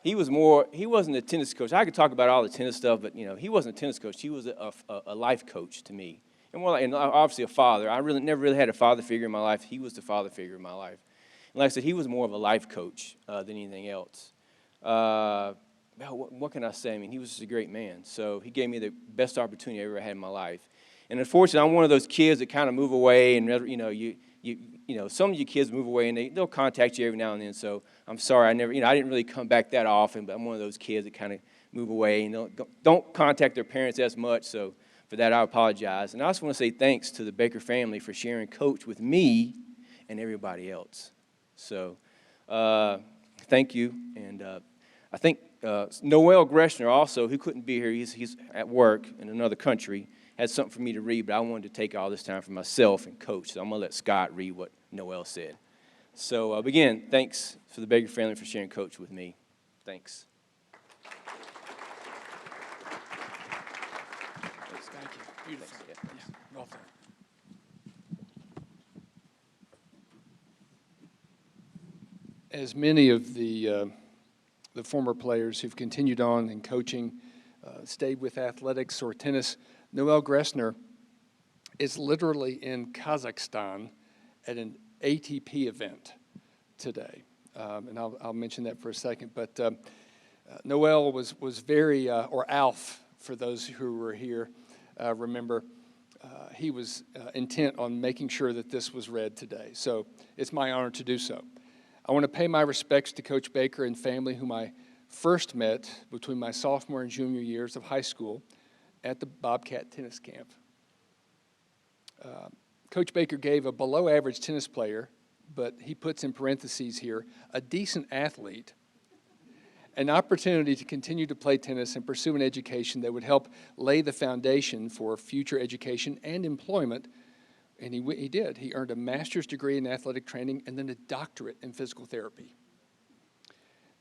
He wasn't a tennis coach. I could talk about all the tennis stuff, but, you know, he wasn't a tennis coach. He was a life coach to me. And obviously a father. I never really had a father figure in my life. He was the father figure in my life. And like I said, he was more of a life coach than anything else. What can I say? I mean, he was just a great man. So he gave me the best opportunity I ever had in my life. And unfortunately, I'm one of those kids that kind of move away, and you know, some of you kids move away, and they'll contact you every now and then. So I'm sorry, I didn't really come back that often, but I'm one of those kids that kind of move away and don't contact their parents as much. So for that, I apologize. And I also want to say thanks to the Baker family for sharing Coach with me and everybody else. So thank you. And I think Noel Greshner also, who couldn't be here, he's at work in another country, had something for me to read, but I wanted to take all this time for myself and Coach. So I'm going to let Scott read what Noel said. So again, thanks for the Baker family for sharing Coach with me. Thanks.
Thank you. Beautiful.
Thanks.
Yeah, well done. As many of the former players who've continued on in coaching, stayed with athletics or tennis, Noel Gressner is literally in Kazakhstan at an ATP event today. And I'll mention that for a second. But Noel was very, or Alf, for those who were here, remember, he was intent on making sure that this was read today. So it's my honor to do so. I want to pay my respects to Coach Baker and family, whom I first met between my sophomore and junior years of high school at the Bobcat tennis camp. Coach Baker gave a below-average tennis player, but he puts in parentheses here, a decent athlete, an opportunity to continue to play tennis and pursue an education that would help lay the foundation for future education and employment. And he did. He earned a master's degree in athletic training and then a doctorate in physical therapy.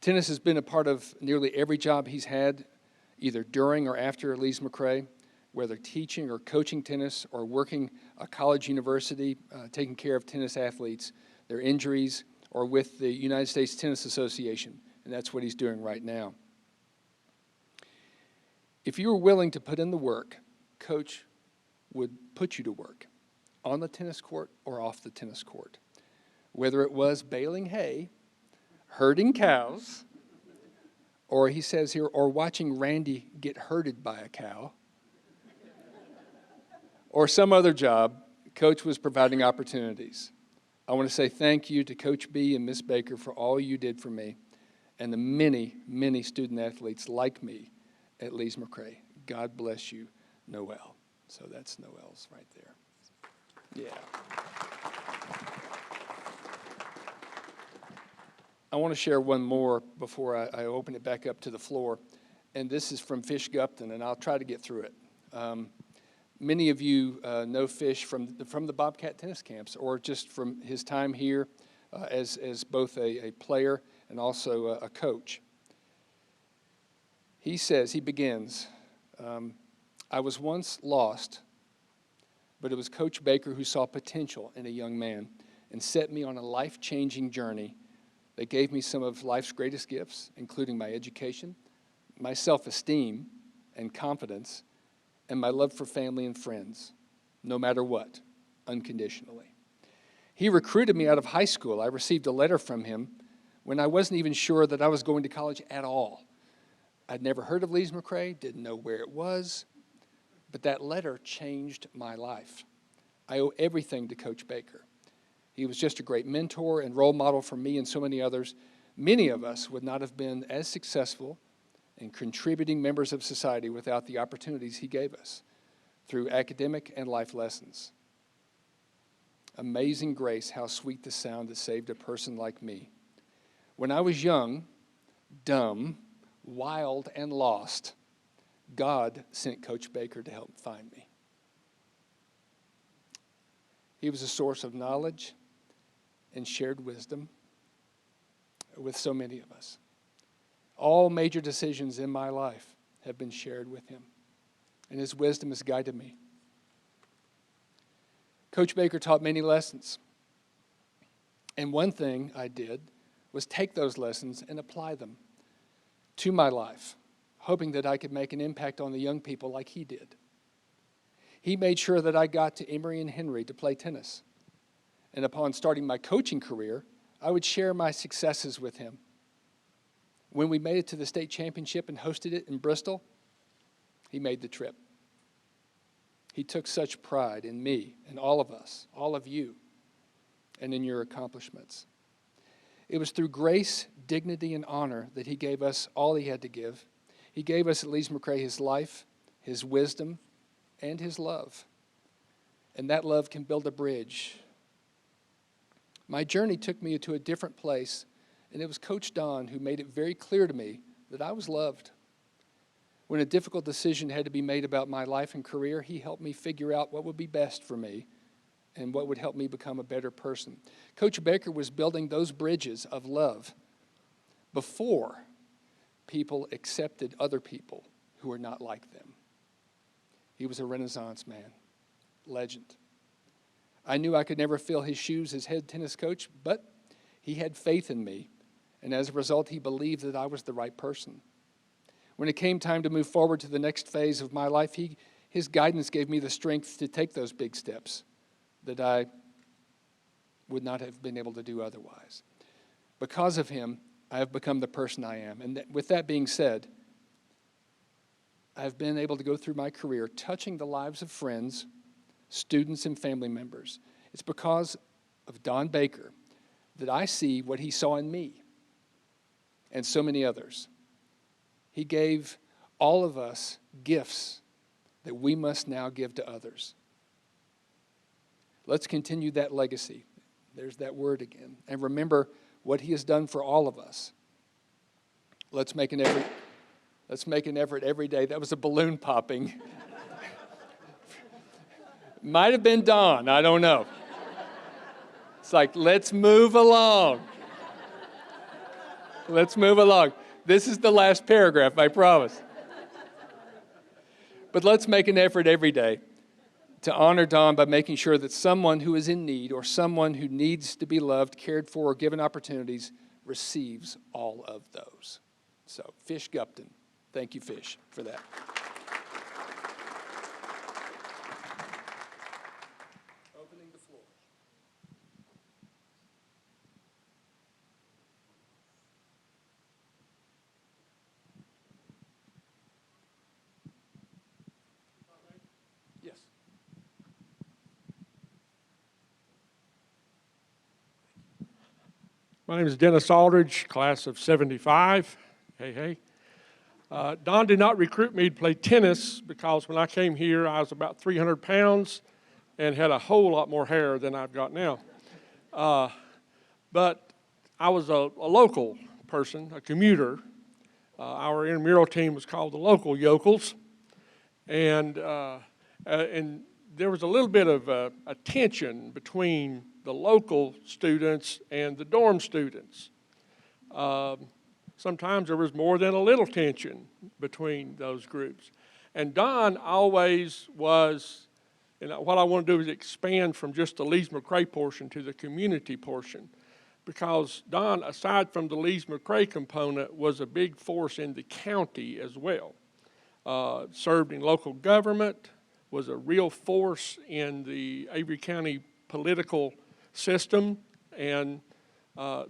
Tennis has been a part of nearly every job he's had, either during or after Lees-McRae, whether teaching or coaching tennis or working a college university, taking care of tennis athletes, their injuries, or with the United States Tennis Association. And that's what he's doing right now. If you were willing to put in the work, Coach would put you to work on the tennis court or off the tennis court. Whether it was baling hay, herding cows, or he says here, or watching Randy get herded by a cow, or some other job, Coach was providing opportunities. I want to say thank you to Coach B and Miss Baker for all you did for me and the many, many student athletes like me at Lees-McRae. God bless you, Noel. So that's Noel's right there. Yeah. I want to share one more before I open it back up to the floor. And this is from Fish Gupton, and I'll try to get through it. Many of you know Fish from the Bobcat tennis camps or just from his time here as both a player and also a coach. He begins, I was once lost, but it was Coach Baker who saw potential in a young man and set me on a life-changing journey that gave me some of life's greatest gifts, including my education, my self-esteem and confidence, and my love for family and friends, no matter what, unconditionally. He recruited me out of high school. I received a letter from him when I wasn't even sure that I was going to college at all. I'd never heard of Lees-McRae, didn't know where it was, but that letter changed my life. I owe everything to Coach Baker. He was just a great mentor and role model for me and so many others. Many of us would not have been as successful and contributing members of society without the opportunities he gave us through academic and life lessons. Amazing grace, how sweet the sound that saved a person like me. When I was young, dumb, wild, and lost, God sent Coach Baker to help find me. He was a source of knowledge and shared wisdom with so many of us. All major decisions in my life have been shared with him, and his wisdom has guided me. Coach Baker taught many lessons, and one thing I did was take those lessons and apply them to my life, hoping that I could make an impact on the young people like he did. He made sure that I got to Emory and Henry to play tennis, and upon starting my coaching career, I would share my successes with him. When we made it to the state championship and hosted it in Bristol, he made the trip. He took such pride in me and all of us, all of you, and in your accomplishments. It was through grace, dignity, and honor that he gave us all he had to give. He gave us at Lees-McRae his life, his wisdom, and his love. And that love can build a bridge. My journey took me to a different place, and it was Coach Don who made it very clear to me that I was loved. When a difficult decision had to be made about my life and career, he helped me figure out what would be best for me and what would help me become a better person. Coach Baker was building those bridges of love before people accepted other people who were not like them. He was a Renaissance man, legend. I knew I could never fill his shoes as head tennis coach, but he had faith in me, and as a result, he believed that I was the right person. When it came time to move forward to the next phase of my life, his guidance gave me the strength to take those big steps that I would not have been able to do otherwise. Because of him, I have become the person I am. And with that being said, I've been able to go through my career touching the lives of friends, students, and family members. It's because of Don Baker that I see what he saw in me and so many others. He gave all of us gifts that we must now give to others. Let's continue that legacy. There's that word again. And remember what he has done for all of us. Let's make an effort every day. That was a balloon popping. Might have been Don, I don't know. It's like, let's move along. Let's move along. This is the last paragraph, I promise. But let's make an effort every day to honor Don by making sure that someone who is in need or someone who needs to be loved, cared for, or given opportunities receives all of those. So, Fish Gupton. Thank you, Fish, for that. Opening the floor. Yes.
My name is Dennis Aldridge, class of 75. Hey, hey. Don did not recruit me to play tennis because when I came here, I was about 300 pounds and had a whole lot more hair than I've got now. But I was a local person, a commuter. Our intramural team was called the Local Yokels. And there was a little bit of a tension between the local students and the dorm students. sometimes there was more than a little tension between those groups. And Don always was, and what I want to do is expand from just the Lees-McRae portion to the community portion, because Don, aside from the Lees-McRae component, was a big force in the county as well. Served in local government, was a real force in the Avery County political system, and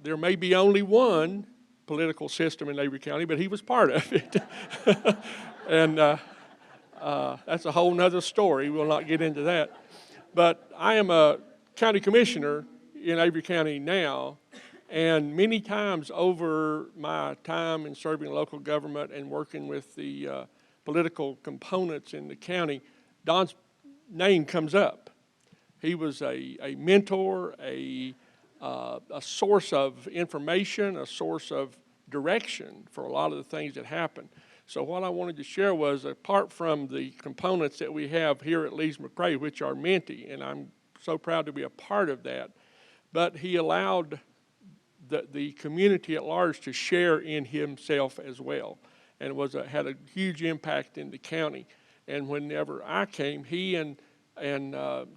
there may be only one political system in Avery County, but he was part of it. And that's a whole nother story. We'll not get into that. But I am a county commissioner in Avery County now, and many times over my time in serving local government and working with the political components in the county, Don's name comes up. He was a mentor, a source of information, a source of direction for a lot of the things that happen. So what I wanted to share was, apart from the components that we have here at Lees-McRae, which are minty, and I'm so proud to be a part of that, but he allowed the community at large to share in himself as well, and had a huge impact in the county. And whenever I came, he and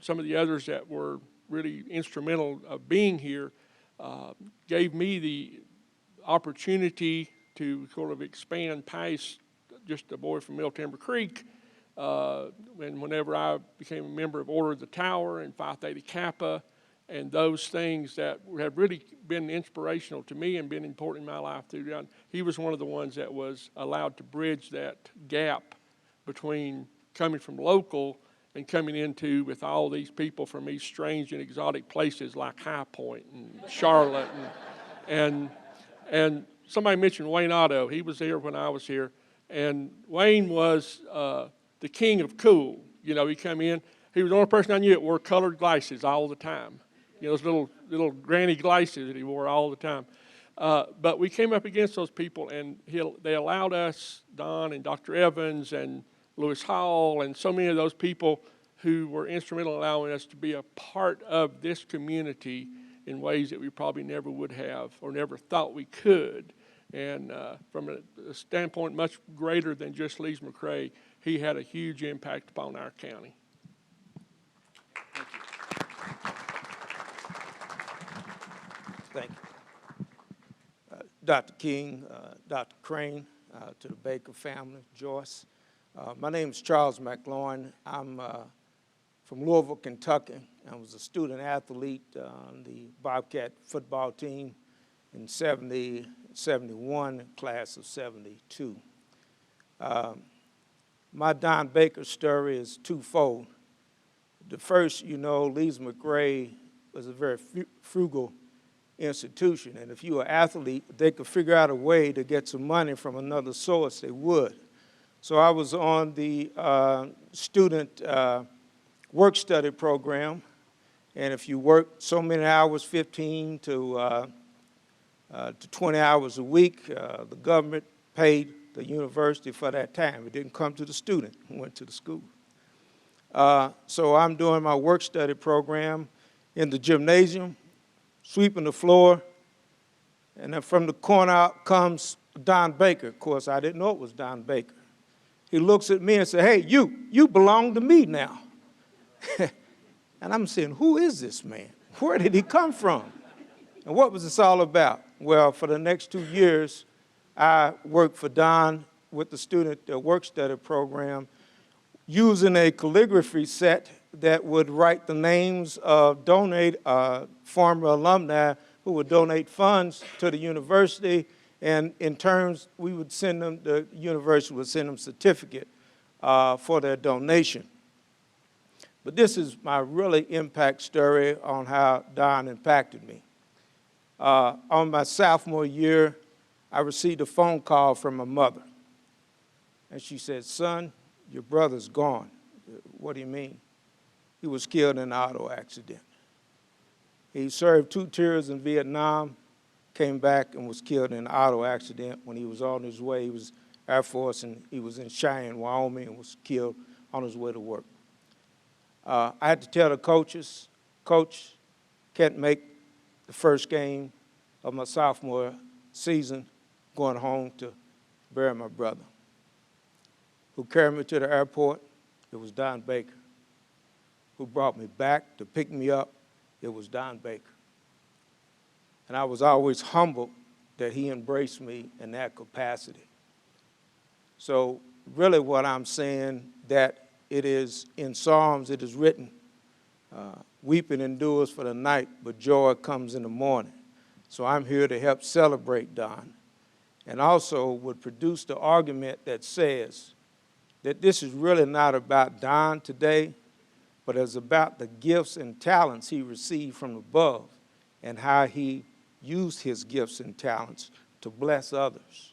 some of the others that were really instrumental of being here gave me the opportunity to sort of expand past just a boy from Mill Timber Creek. And whenever I became a member of Order of the Tower and Phi Theta Kappa, and those things that have really been inspirational to me and been important in my life through, he was one of the ones that was allowed to bridge that gap between coming from local and coming into with all these people from these strange and exotic places like High Point and Charlotte. And somebody mentioned Wayne Otto. He was here when I was here. And Wayne was the king of cool. You know, he come in. He was the only person I knew that wore colored glasses all the time. You know, those little granny glasses that he wore all the time. But we came up against those people, and they allowed us, Don and Dr. Evans and Lewis Hall, and so many of those people who were instrumental in allowing us to be a part of this community in ways that we probably never would have or never thought we could. And from a standpoint much greater than just Lees-McRae, he had a huge impact upon our county.
Thank you. Dr. King, Dr. Crane, to the Baker family, Joyce. My name is Charles McLaurin. I'm from Louisville, Kentucky. I was a student athlete on the Bobcat football team in 70, 71, class of 72. My Don Baker story is twofold. The first, you know, Lees-McRae was a very frugal institution, and if you were an athlete, they could figure out a way to get some money from another source, they would. So I was on the student work study program, and if you worked so many hours, 15 to 20 hours a week, the government paid the university for that time. It didn't come to the student who went to the school. So I'm doing my work study program in the gymnasium, sweeping the floor, and then from the corner out comes Don Baker. Of course, I didn't know it was Don Baker. He looks at me and said, "Hey, you belong to me now." And I'm saying, who is this man? Where did he come from? And what was this all about? Well, for the next 2 years, I worked for Don with the student work study program using a calligraphy set that would write the names of former alumni who would donate funds to the university, and in terms, we would send them, the university would send them a certificate for their donation. But this is my really impact story on how Don impacted me. On my sophomore year, I received a phone call from my mother. And she said, "Son, your brother's gone." "What do you mean?" "He was killed in an auto accident. He served 2 tours in Vietnam, came back and was killed in an auto accident when he was on his way. He was Air Force, and he was in Cheyenne, Wyoming, and was killed on his way to work." I had to tell the coaches, "Coach, can't make the first game of my sophomore season going home to bury my brother. Who carried me to the airport? It was Don Baker. Who brought me back to pick me up? It was Don Baker. And I was always humbled that he embraced me in that capacity. So really what I'm saying, that it is in Psalms, it is written, weeping endures for the night, but joy comes in the morning. So I'm here to help celebrate Don, and also would produce the argument that says that this is really not about Don today, but it's about the gifts and talents he received from above and how he used his gifts and talents to bless others.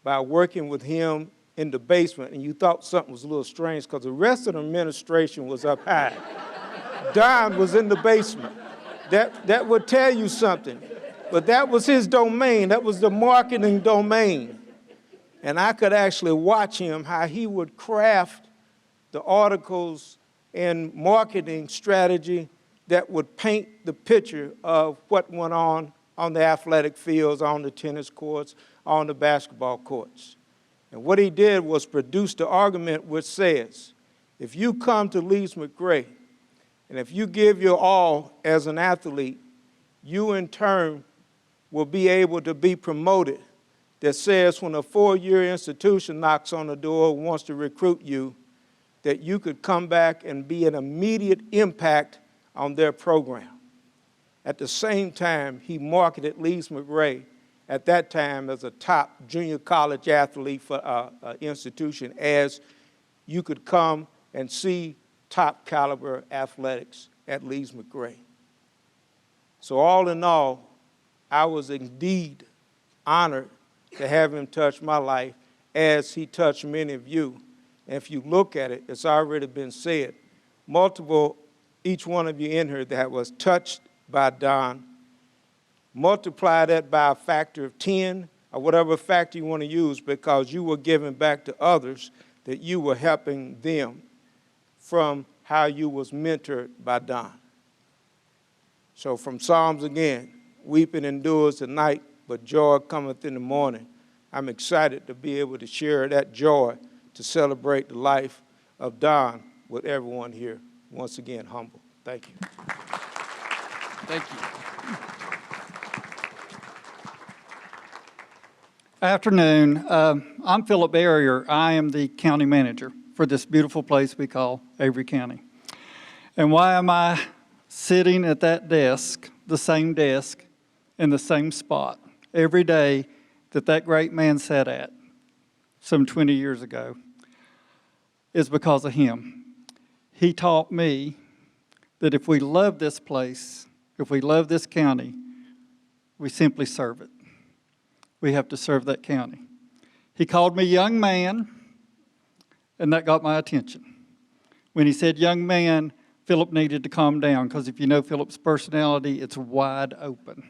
By working with him in the basement, and you thought something was a little strange because the rest of the administration was up high. Don was in the basement. That would tell you something. But that was his domain. That was the marketing domain. And I could actually watch him, how he would craft the articles and marketing strategy that would paint the picture of what went on the athletic fields, on the tennis courts, on the basketball courts. And what he did was produce the argument which says, if you come to Lees-McRae, and if you give your all as an athlete, you in turn will be able to be promoted. That says when a 4-year institution knocks on the door and wants to recruit you, that you could come back and be an immediate impact on their program. At the same time, he marketed Lees-McRae at that time as a top junior college athlete for an institution, as you could come and see top caliber athletics at Lees-McRae. So all in all, I was indeed honored to have him touch my life as he touched many of you. And if you look at it, it's already been said, multiple, each one of you in here that was touched by Don, multiply that by a factor of 10 or whatever factor you want to use, because you were giving back to others, that you were helping them from how you was mentored by Don. So from Psalms again, weeping endures the night, but joy cometh in the morning. I'm excited to be able to share that joy to celebrate the life of Don with everyone here. Once again, humble. Thank you.
Thank you.
Afternoon. I'm Philip Barrier. I am the county manager for this beautiful place we call Avery County. And why am I sitting at that desk, the same desk, in the same spot every day that great man sat at some 20 years ago? Is because of him. He taught me that if we love this place, if we love this county, we simply serve it. We have to serve that county. He called me young man, and that got my attention. When he said young man, Philip needed to calm down, because if you know Philip's personality, it's wide open.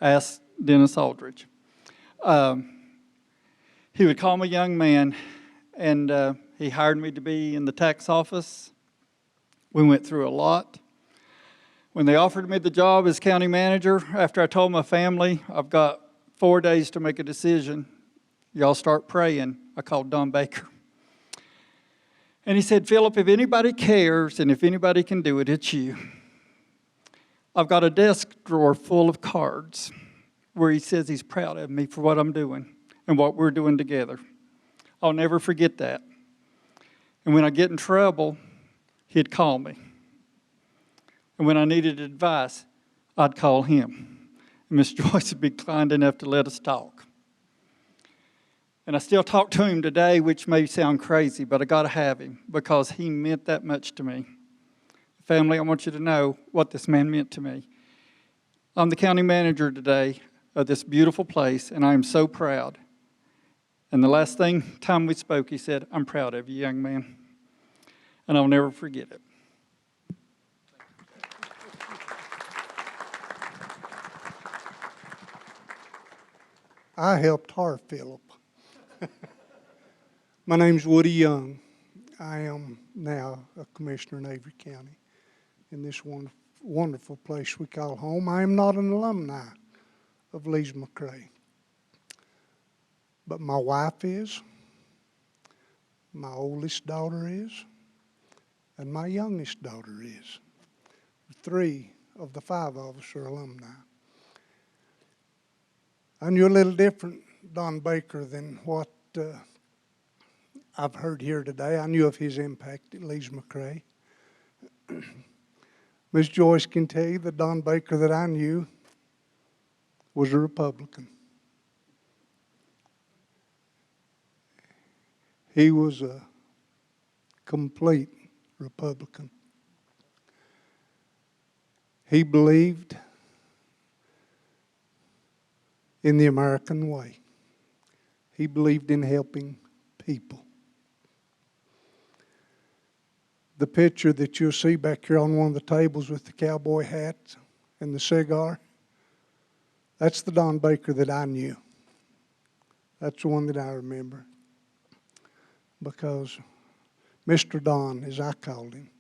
Ask Dennis Aldridge. He would call me young man, and he hired me to be in the tax office. We went through a lot. When they offered me the job as county manager, after I told my family, I've got 4 days to make a decision, y'all start praying, I called Don Baker. And he said, Philip, if anybody cares and if anybody can do it, it's you. I've got a desk drawer full of cards where he says he's proud of me for what I'm doing and what we're doing together. I'll never forget that. And when I get in trouble, he'd call me. And when I needed advice, I'd call him. And Miss Joyce would be kind enough to let us talk. And I still talk to him today, which may sound crazy, but I got to have him because he meant that much to me. Family, I want you to know what this man meant to me. I'm the county manager today of this beautiful place, and I am so proud. And the last time we spoke, he said, I'm proud of you, young man. And I'll never forget it.
I helped hire Philip. My name's Woody Young. I am now a commissioner in Avery County in this wonderful place we call home. I am not an alumni of Lees-McRae. but my wife is, my oldest daughter is, and my youngest daughter is. 3 of the 5 of us are alumni. I knew a little different Don Baker than what I've heard here today. I knew of his impact at Lees-McRae. Miss Joyce can tell you the Don Baker that I knew was a Republican. He was a complete Republican. He believed in the American way. He believed in helping people. The picture that you'll see back here on one of the tables with the cowboy hat and the cigar, that's the Don Baker that I knew. That's the one that I remember. Because Mr. Don, as I called him,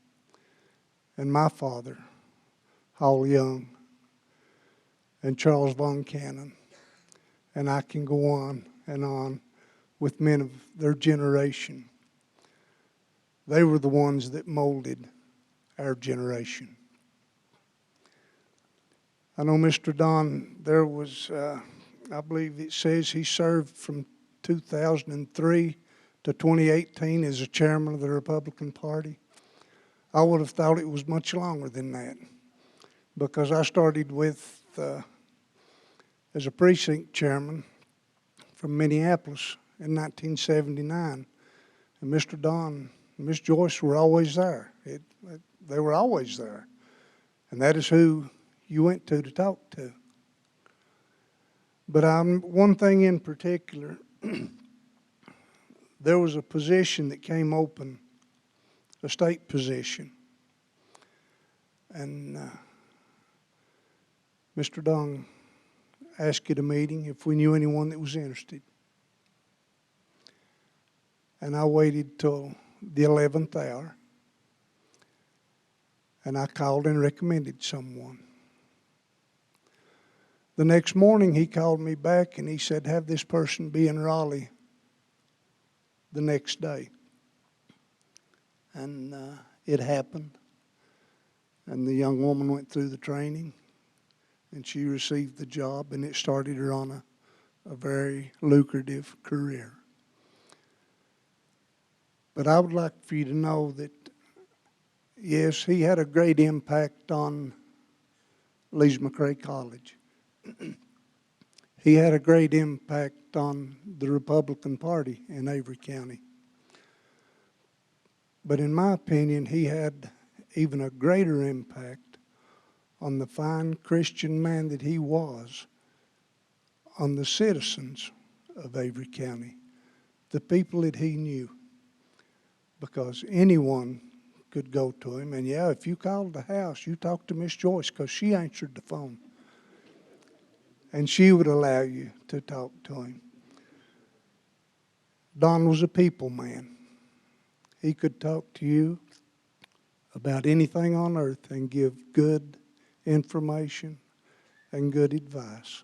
and my father, Hall Young, and Charles Von Cannon, and I can go on with men of their generation. They were the ones that molded our generation. I know Mr. Don, there was, I believe it says he served from 2003 to 2018 as a chairman of the Republican Party. I would have thought it was much longer than that, because I started with, as a precinct chairman from Minneapolis in 1979. And Mr. Don and Miss Joyce were always there. They were always there. And that is who you went to talk to. But one thing in particular, there was a position that came open, a state position. And Mr. Don asked at a meeting if we knew anyone that was interested. And I waited till the 11th hour, and I called and recommended someone. The next morning he called me back and he said, have this person be in Raleigh the next day. And it happened. And the young woman went through the training, and she received the job, and it started her on a very lucrative career. But I would like for you to know that, yes, he had a great impact on Lees-McRae College. He had a great impact on the Republican Party in Avery County. But in my opinion, he had even a greater impact on the fine Christian man that he was on the citizens of Avery County, the people that he knew. Because anyone could go to him, and yeah, if you called the house, you talked to Miss Joyce, because she answered the phone. And she would allow you to talk to him. Don was a people man. He could talk to you about anything on earth and give good information and good advice.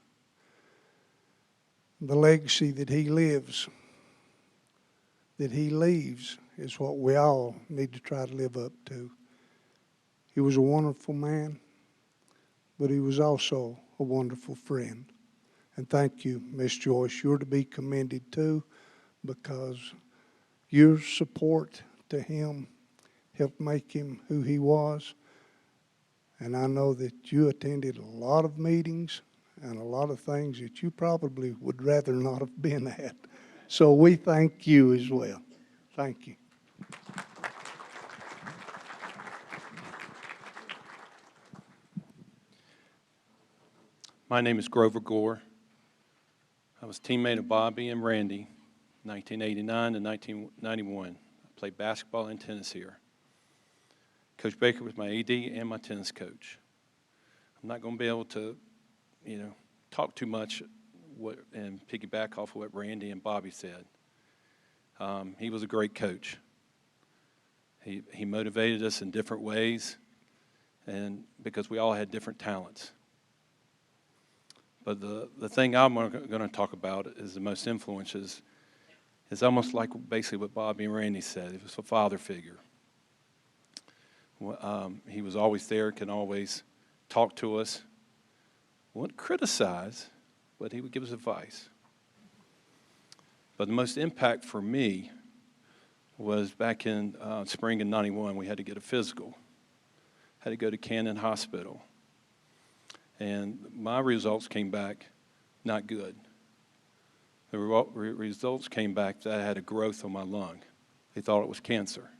The legacy that he lives, that he leaves, is what we all need to try to live up to. He was a wonderful man, but he was also a wonderful friend. And thank you, Miss Joyce. You're to be commended too, because your support to him helped make him who he was. And I know that you attended a lot of meetings and a lot of things that you probably would rather not have been at. So we thank you as well. Thank you.
My name is Grover Gore. I was teammate of Bobby and Randy, 1989 to 1991. I played basketball and tennis here. Coach Baker was my AD and my tennis coach. I'm not going to be able to, talk too much and piggyback off of what Randy and Bobby said. He was a great coach. He motivated us in different ways, and because we all had different talents. But the thing I'm going to talk about is the most influences is almost like basically what Bobby and Randy said. It was a father figure. He was always there, can always talk to us. Wouldn't criticize, but he would give us advice. But the most impact for me was back in spring of '91. We had to get a physical. Had to go to Cannon Hospital. And my results came back not good. The results came back that I had a growth on my lung. They thought it was cancer.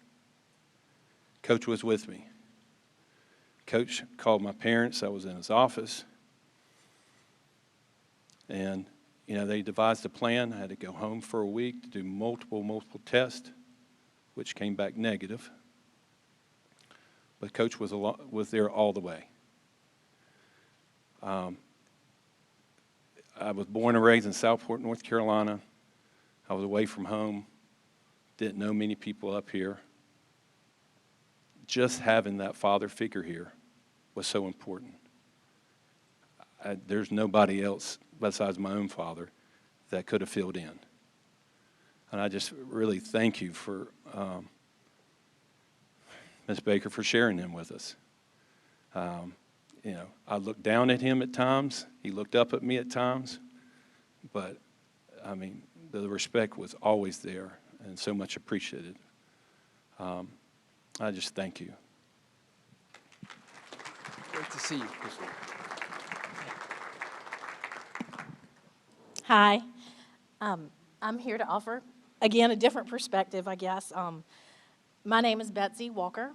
Coach was with me. Coach called my parents. I was in his office. And, they devised a plan. I had to go home for a week to do multiple tests, which came back negative. But Coach was there all the way. I was born and raised in Southport, North Carolina. I was away from home. Didn't know many people up here. Just having that father figure here was so important. There's nobody else besides my own father that could have filled in. And I just really thank you for Ms. Baker for sharing him with us. I looked down at him at times. He looked up at me at times. But, the respect was always there and so much appreciated. I just thank you.
Great to see you.
Hi. I'm here to offer, again, a different perspective, I guess. My name is Betsy Walker.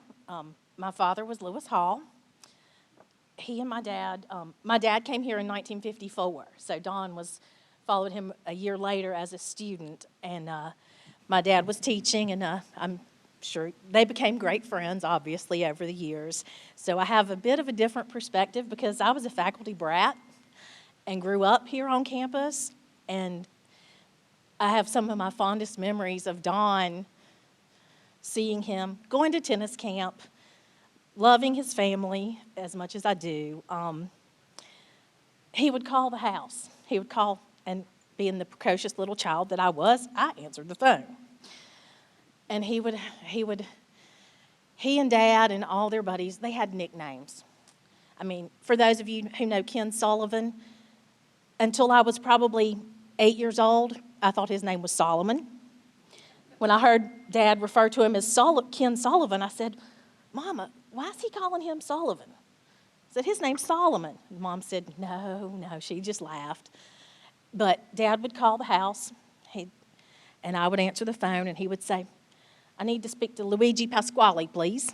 My father was Lewis Hall. He and my dad came here in 1954, so Don followed him a year later as a student, and my dad was teaching, and I'm sure they became great friends, obviously, over the years. So I have a bit of a different perspective because I was a faculty brat and grew up here on campus, and I have some of my fondest memories of Don, seeing him, going to tennis camp, loving his family as much as I do. He would call the house. He would call, and being the precocious little child that I was, I answered the phone. And he and Dad and all their buddies, they had nicknames. For those of you who know Ken Sullivan, until I was probably 8 years old, I thought his name was Solomon. When I heard Dad refer to him as Ken Sullivan, I said, Mama, why is he calling him Sullivan? I said, his name's Solomon. And Mom said, no, she just laughed. But Dad would call the house, and I would answer the phone, and he would say, I need to speak to Luigi Pasquale, please.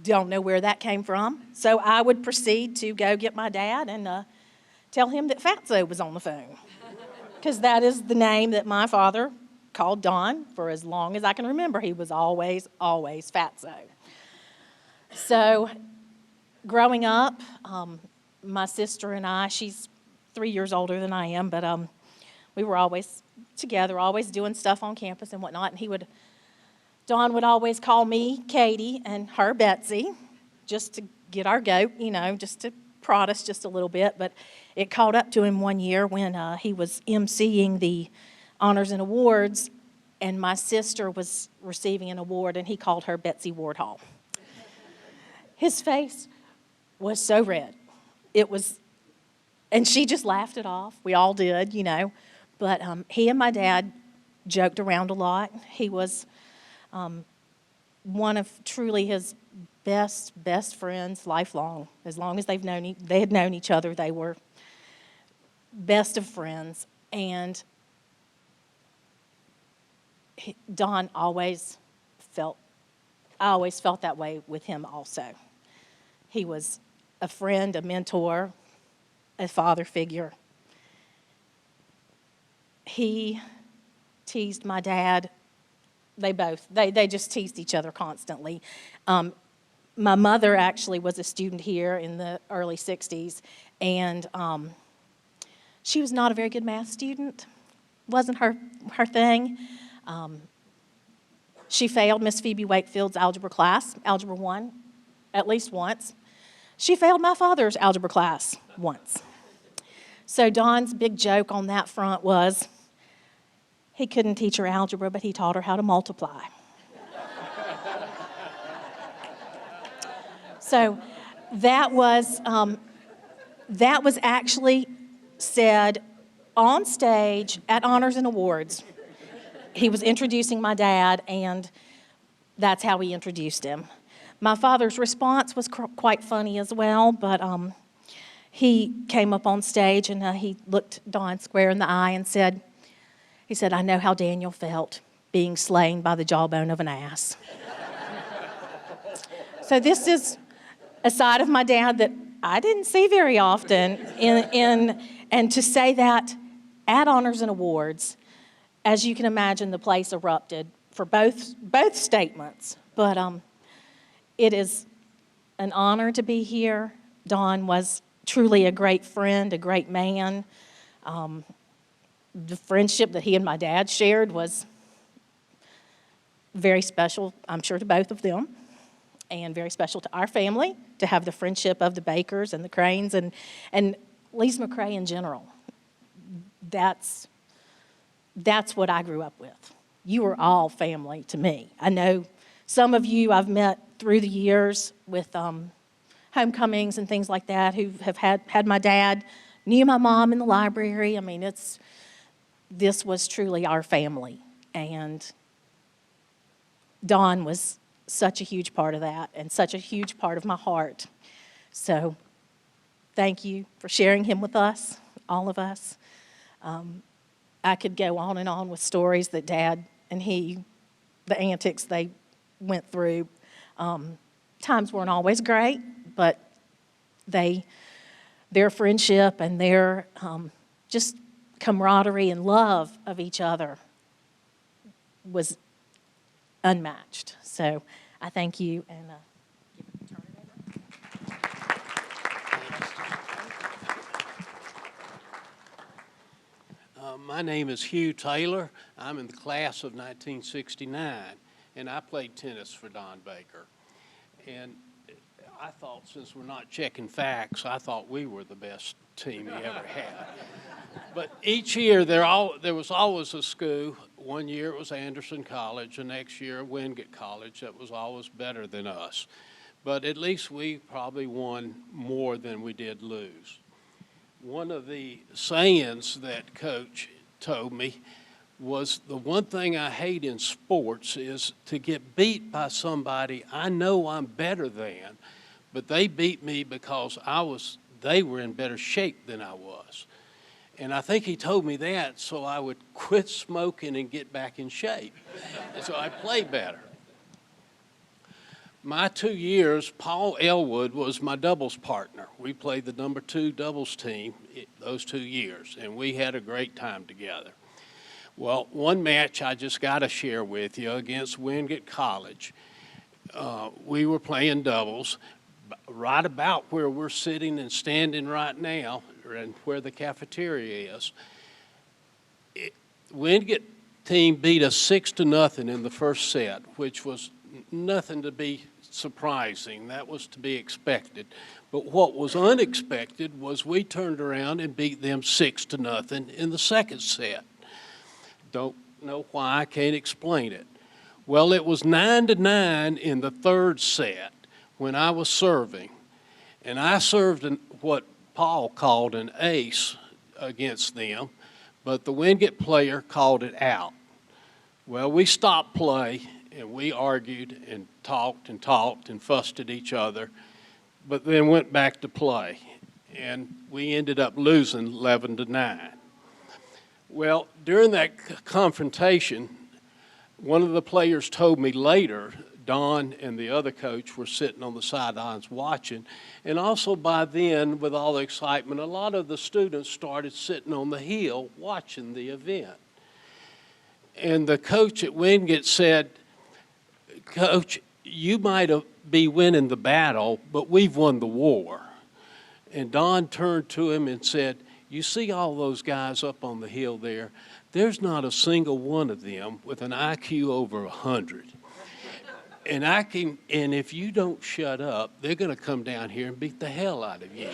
Don't know where that came from. So I would proceed to go get my dad and tell him that Fatso was on the phone, because that is the name that my father called Don for as long as I can remember. He was always Fatso. So growing up, my sister and I, she's 3 years older than I am, but we were always together, always doing stuff on campus and whatnot. And Don would always call me Katie and her Betsy, just to get our goat, just to prod us just a little bit. But it caught up to him one year when he was emceeing the honors and awards, and my sister was receiving an award, and he called her Betsy Wardhall. His face was so red. And she just laughed it off. We all did, But he and my dad joked around a lot. He was one of truly his best friends, lifelong. As long as they had known each other, they were best of friends. And Don I always felt that way with him also. He was a friend, a mentor, a father figure. He teased my dad. They just teased each other constantly. My mother actually was a student here in the early 60s, and she was not a very good math student. Wasn't her thing. She failed Miss Phoebe Wakefield's algebra class, Algebra 1, at least once. She failed my father's algebra class once. So Don's big joke on that front was he couldn't teach her algebra, but he taught her how to multiply. So that was actually said on stage at Honors and Awards. He was introducing my dad, and that's how he introduced him. My father's response was quite funny as well, but he came up on stage and he looked Don square in the eye and said, I know how Daniel felt being slain by the jawbone of an ass. So this is a side of my dad that I didn't see very often, and to say that at Honors and Awards, as you can imagine, the place erupted for both statements. But it is an honor to be here. Don was truly a great friend, a great man. The friendship that he and my dad shared was very special, I'm sure, to both of them, and very special to our family to have the friendship of the Bakers and the Cranes and Lees-McRae in general. That's what I grew up with. You are all family to me. I know some of you I've met through the years with homecomings and things like that who have had my dad, knew my mom in the library. I mean, this was truly our family. And Don was such a huge part of that and such a huge part of my heart. So thank you for sharing him with us, all of us. I could go on and on with stories that Dad and he, the antics they went through. Times weren't always great, but their friendship and their just camaraderie and love of each other was unmatched. So I thank you and turn it over.
My name is Hugh Taylor. I'm in the class of 1969, and I played tennis for Don Baker. And I thought, since we're not checking facts, I thought we were the best team he ever had. But each year, there was always a school. One year it was Anderson College, the next year Wingate College that was always better than us. But at least we probably won more than we did lose. One of the sayings that Coach told me was, the one thing I hate in sports is to get beat by somebody I know I'm better than, but they beat me because they were in better shape than I was. And I think he told me that so I would quit smoking and get back in shape. And so I play better. My 2 years, Paul Elwood was my doubles partner. We played the number 2 doubles team those 2 years, and we had a great time together. Well, one match I just got to share with you against Wingate College. We were playing doubles right about where we're sitting and standing right now, and where the cafeteria is. Wingate team beat us 6-0 in the first set, which was nothing to be surprising. That was to be expected. But what was unexpected was we turned around and beat them 6-0 in the second set. Don't know why, I can't explain it. Well, it was 9-9 in the third set when I was serving, and I served what Paul called an ace against them, but the Wingate player called it out. Well, we stopped play, and we argued and talked and fussed at each other, but then went back to play, and we ended up losing 11-9. Well, during that confrontation, one of the players told me later, Don and the other coach were sitting on the sidelines watching, and also by then, with all the excitement, a lot of the students started sitting on the hill watching the event. And the coach at Wingate said, "Coach, you might be winning the battle, but we've won the war." And Don turned to him and said, "You see all those guys up on the hill there? There's not a single one of them with an IQ over 100. And if you don't shut up, they're going to come down here and beat the hell out of you.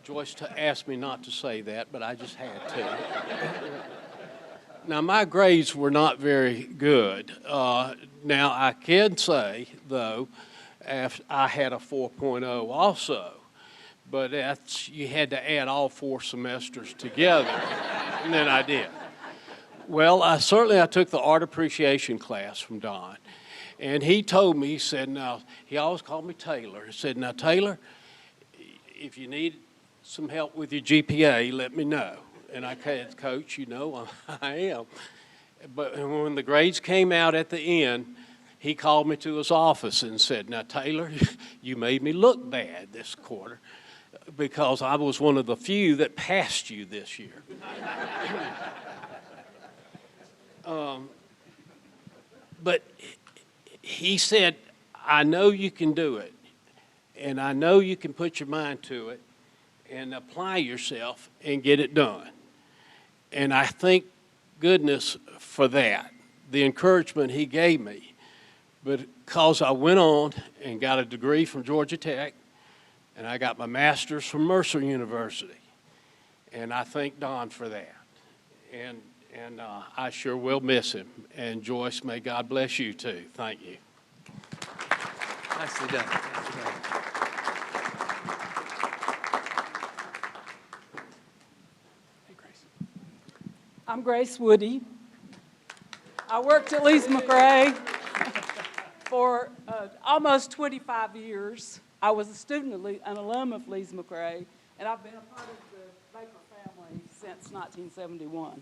Joyce asked me not to say that, but I just had to. Now, my grades were not very good. Now, I can say, though, I had a 4.0 also, but you had to add all 4 semesters together, and then I did. Well, I took the art appreciation class from Don, and he told me, he said, now, he always called me Taylor. He said, now, Taylor, if you need some help with your GPA, let me know. And I said, Coach, you know, I am. But when the grades came out at the end, he called me to his office and said, now, Taylor, you made me look bad this quarter because I was one of the few that passed you this year. But he said, I know you can do it, and I know you can put your mind to it and apply yourself and get it done. And I thank goodness for that, the encouragement he gave me. But because I went on and got a degree from Georgia Tech, and I got my master's from Mercer University. And I thank Don for that. And I sure will miss him. And Joyce, may God bless you too. Thank you.
Nicely done.
I'm Grace Woody. I worked at Lees-McRae for almost 25 years. I was a student, an alum of Lees-McRae, and I've been a part of the Baker family since 1971.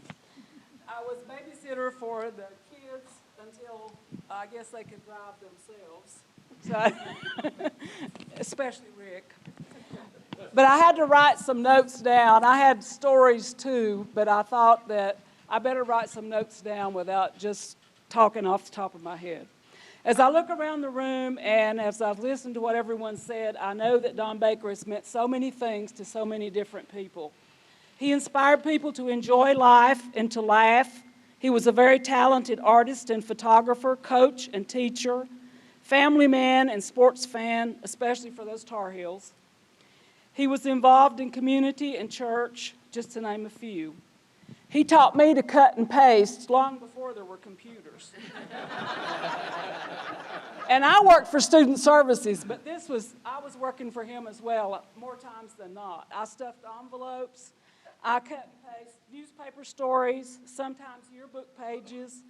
I was babysitter for the kids until I guess they could drive themselves, so, especially Rick. But I had to write some notes down. I had stories too, but I thought that I better write some notes down without just talking off the top of my head. As I look around the room and as I've listened to what everyone said, I know that Don Baker has meant so many things to so many different people. He inspired people to enjoy life and to laugh. He was a very talented artist and photographer, coach and teacher, family man and sports fan, especially for those Tar Heels. He was involved in community and church, just to name a few. He taught me to cut and paste long before there were computers. And I worked for student services, but I was working for him as well, more times than not. I stuffed envelopes, I cut and paste newspaper stories, sometimes yearbook pages.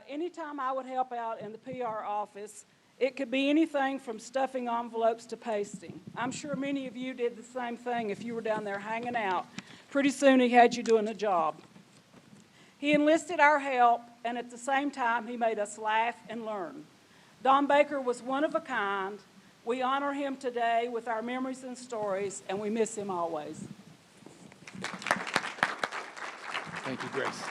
Anytime I would help out in the PR office, it could be anything from stuffing envelopes to pasting. I'm sure many of you did the same thing if you were down there hanging out. Pretty soon he had you doing a job. He enlisted our help, and at the same time, he made us laugh and learn. Don Baker was one of a kind. We honor him today with our memories and stories, and we miss him always.
Thank you, Grace.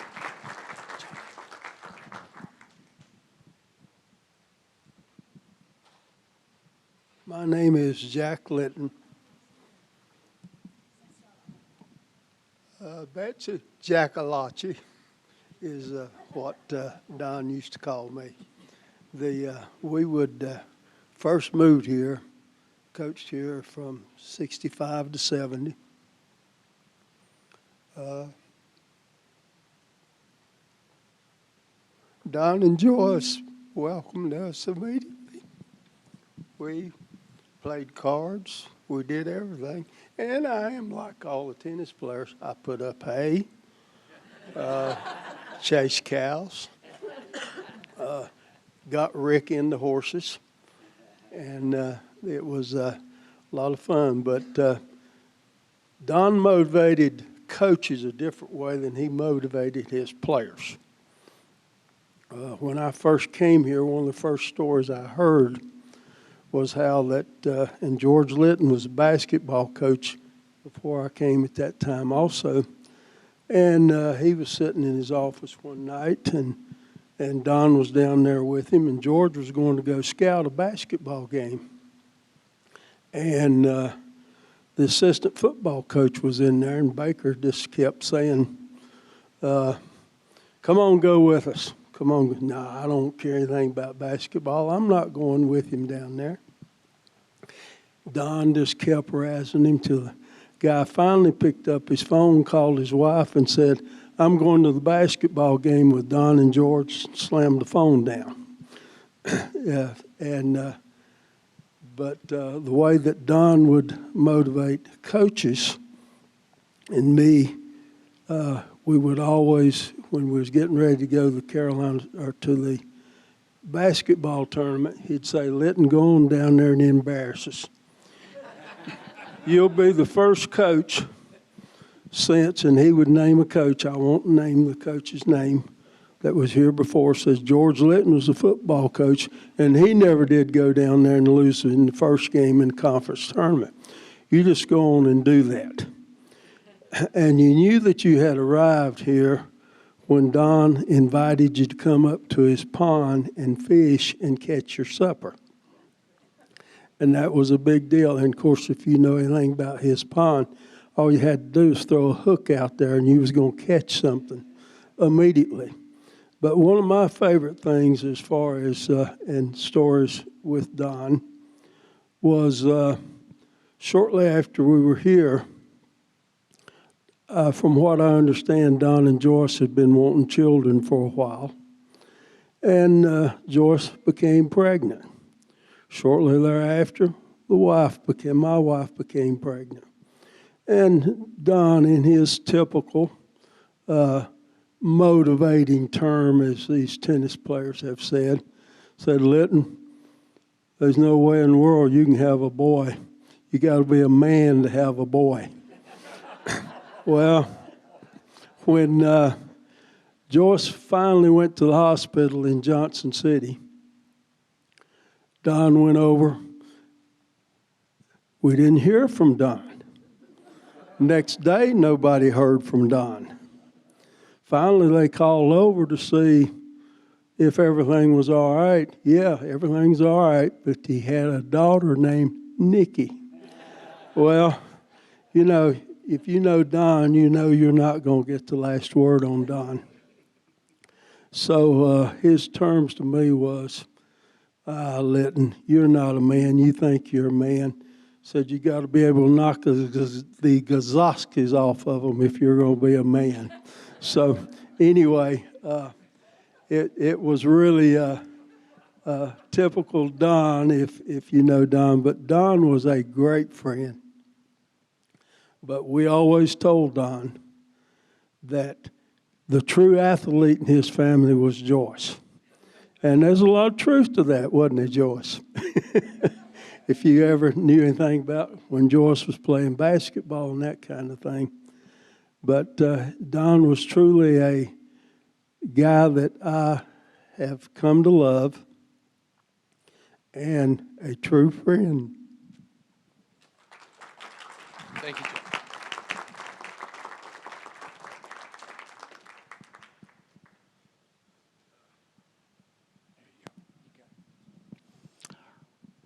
My name is Jack Litton. Betsy Jackalachi is what Don used to call me. We would first moved here, coached here from 65 to 70. Don and Joyce welcomed us immediately. We played cards, we did everything. And I am like all the tennis players. I put up hay, chased cows, got Rick into horses, and it was a lot of fun. But Don motivated coaches a different way than he motivated his players. When I first came here, one of the first stories I heard was how that, and George Litton was a basketball coach before I came at that time also. And he was sitting in his office one night, and Don was down there with him, and George was going to go scout a basketball game. And the assistant football coach was in there, and Baker just kept saying, come on, go with us. Come on. No, I don't care anything about basketball. I'm not going with him down there. Don just kept razzing him till the guy finally picked up his phone, called his wife, and said, I'm going to the basketball game with Don and George. Slammed the phone down. Yeah, and but the way that Don would motivate coaches and me, we would always, when we was getting ready to go to the Carolinas or to the basketball tournament, he'd say, Litton, go on down there and embarrass us. You'll be the first coach since, and he would name a coach. I won't name the coach's name that was here before. Says George Litton was a football coach, and he never did go down there and lose in the first game in the conference tournament. You just go on and do that. And you knew that you had arrived here when Don invited you to come up to his pond and fish and catch your supper. And that was a big deal. And, of course, if you know anything about his pond, all you had to do was throw a hook out there and you was going to catch something immediately. But one of my favorite things as far as in stories with Don was shortly after we were here, from what I understand, Don and Joyce had been wanting children for a while. And Joyce became pregnant. Shortly thereafter, my wife became pregnant. And Don, in his typical motivating term, as these tennis players have said, Litton, there's no way in the world you can have a boy. You got to be a man to have a boy. Well, when Joyce finally went to the hospital in Johnson City, Don went over. We didn't hear from Don. Next day, nobody heard from Don. Finally, they called over to see if everything was all right. Yeah, everything's all right, but he had a daughter named Nikki. Well, you know, if you know Don, you know you're not going to get the last word on Don. So his terms to me was, Litton, you're not a man. You think you're a man. Said you got to be able to knock the Gazoskis off of them if you're going to be a man. So anyway, it was really typical Don, if you know Don. But Don was a great friend. But we always told Don that the true athlete in his family was Joyce. And there's a lot of truth to that, wasn't it, Joyce? If you ever knew anything about when Joyce was playing basketball and that kind of thing. But Don was truly a guy that I have come to love and a true friend.
Thank you, Jim.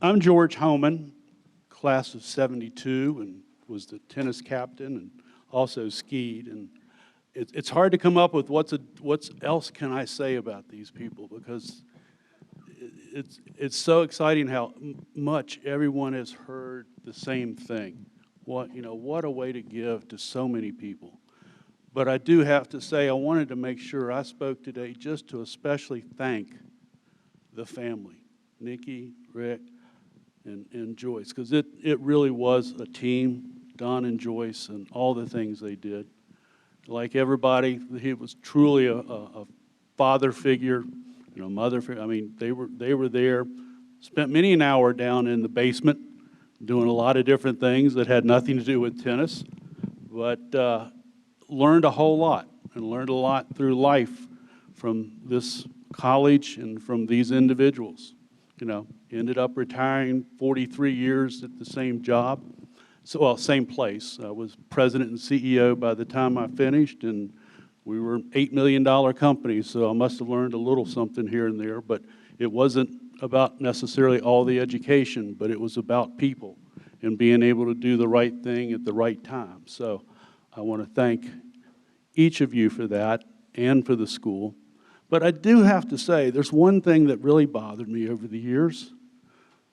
I'm George Homan, class of '72, and was the tennis captain and also skied. And it's hard to come up with what else can I say about these people, because it's so exciting how much everyone has heard the same thing. What a way to give to so many people. But I do have to say, I wanted to make sure I spoke today just to especially thank the family, Nikki, Rick, and Joyce, because it really was a team, Don and Joyce, and all the things they did. Like everybody, he was truly a father figure, mother figure. I mean, they were there, spent many an hour down in the basement doing a lot of different things that had nothing to do with tennis, but learned a whole lot, and learned a lot through life from this college and from these individuals. Ended up retiring 43 years at the same job. Same place. I was president and CEO by the time I finished, and we were an $8 million company, so I must have learned a little something here and there, but it wasn't about necessarily all the education, but it was about people and being able to do the right thing at the right time. So I want to thank each of you for that and for the school. But I do have to say, there's one thing that really bothered me over the years.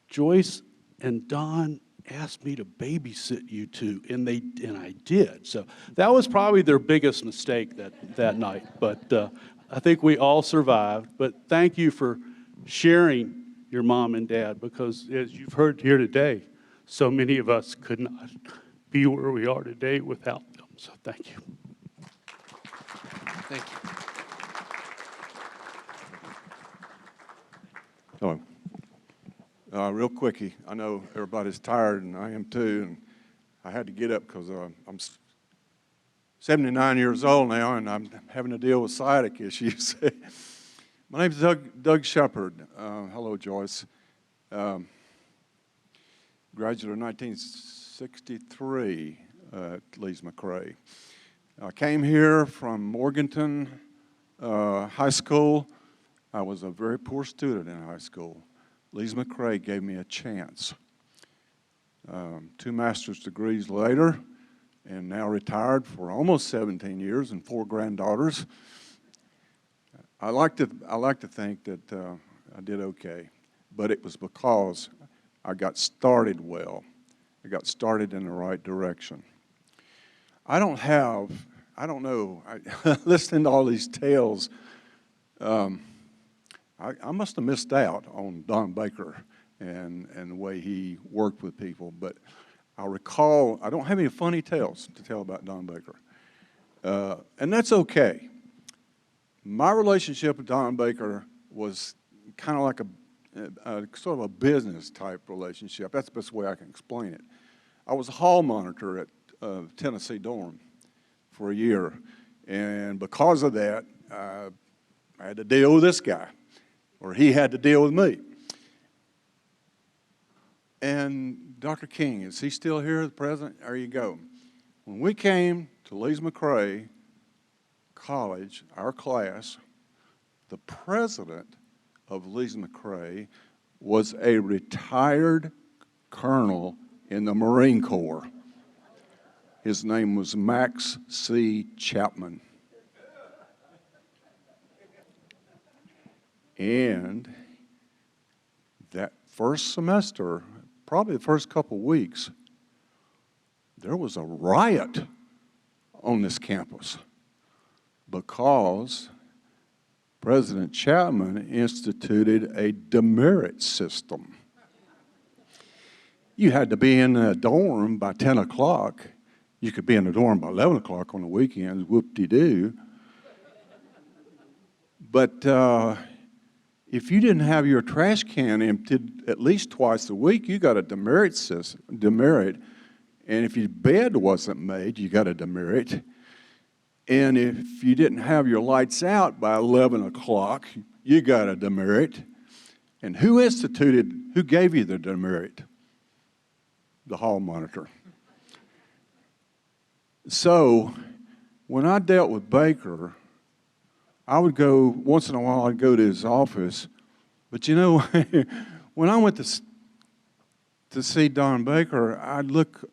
Joyce and Don asked me to babysit you two, and I did. So that was probably their biggest mistake that night. But I think we all survived. But thank you for sharing your mom and dad, because as you've heard here today, so many of us could not be where we are today without them. So thank you.
Thank you.
Hello. Real quickie, I know everybody's tired, and I am too, and I had to get up because I'm 79 years old now, and I'm having to deal with sciatic issues. My name is Doug Shepard. Hello, Joyce. Graduate of 1963 at Lees-McRae. I came here from Morganton High School. I was a very poor student in high school. Lees-McRae gave me a chance. 2 master's degrees later, and now retired for almost 17 years and 4 granddaughters. I like to think that I did okay, but it was because I got started well. I got started in the right direction. I don't know, listening to all these tales, I must have missed out on Don Baker and the way he worked with people, but I recall, I don't have any funny tales to tell about Don Baker, and that's okay. My relationship with Don Baker was kind of like a sort of a business type relationship. That's the best way I can explain it. I was a hall monitor at Tennessee dorm for a year, and because of that, I had to deal with this guy, or he had to deal with me. And Dr. King, is he still here, the president? There you go. When we came to Lees-McRae College, our class, the president of Lees-McRae was a retired colonel in the Marine Corps. His name was Max C. Chapman. And that first semester, probably the first couple weeks, there was a riot on this campus because President Chapman instituted a demerit system. You had to be in the dorm by 10 o'clock. You could be in the dorm by 11 o'clock on the weekends, whoop-de-doo. But if you didn't have your trash can emptied at least twice a week, you got a demerit system, and if your bed wasn't made, you got a demerit. And if you didn't have your lights out by 11 o'clock, you got a demerit. And who gave you the demerit? The hall monitor. So when I dealt with Baker, I would go, once in a while, I'd go to his office. But you know, when I went to see Don Baker, I'd look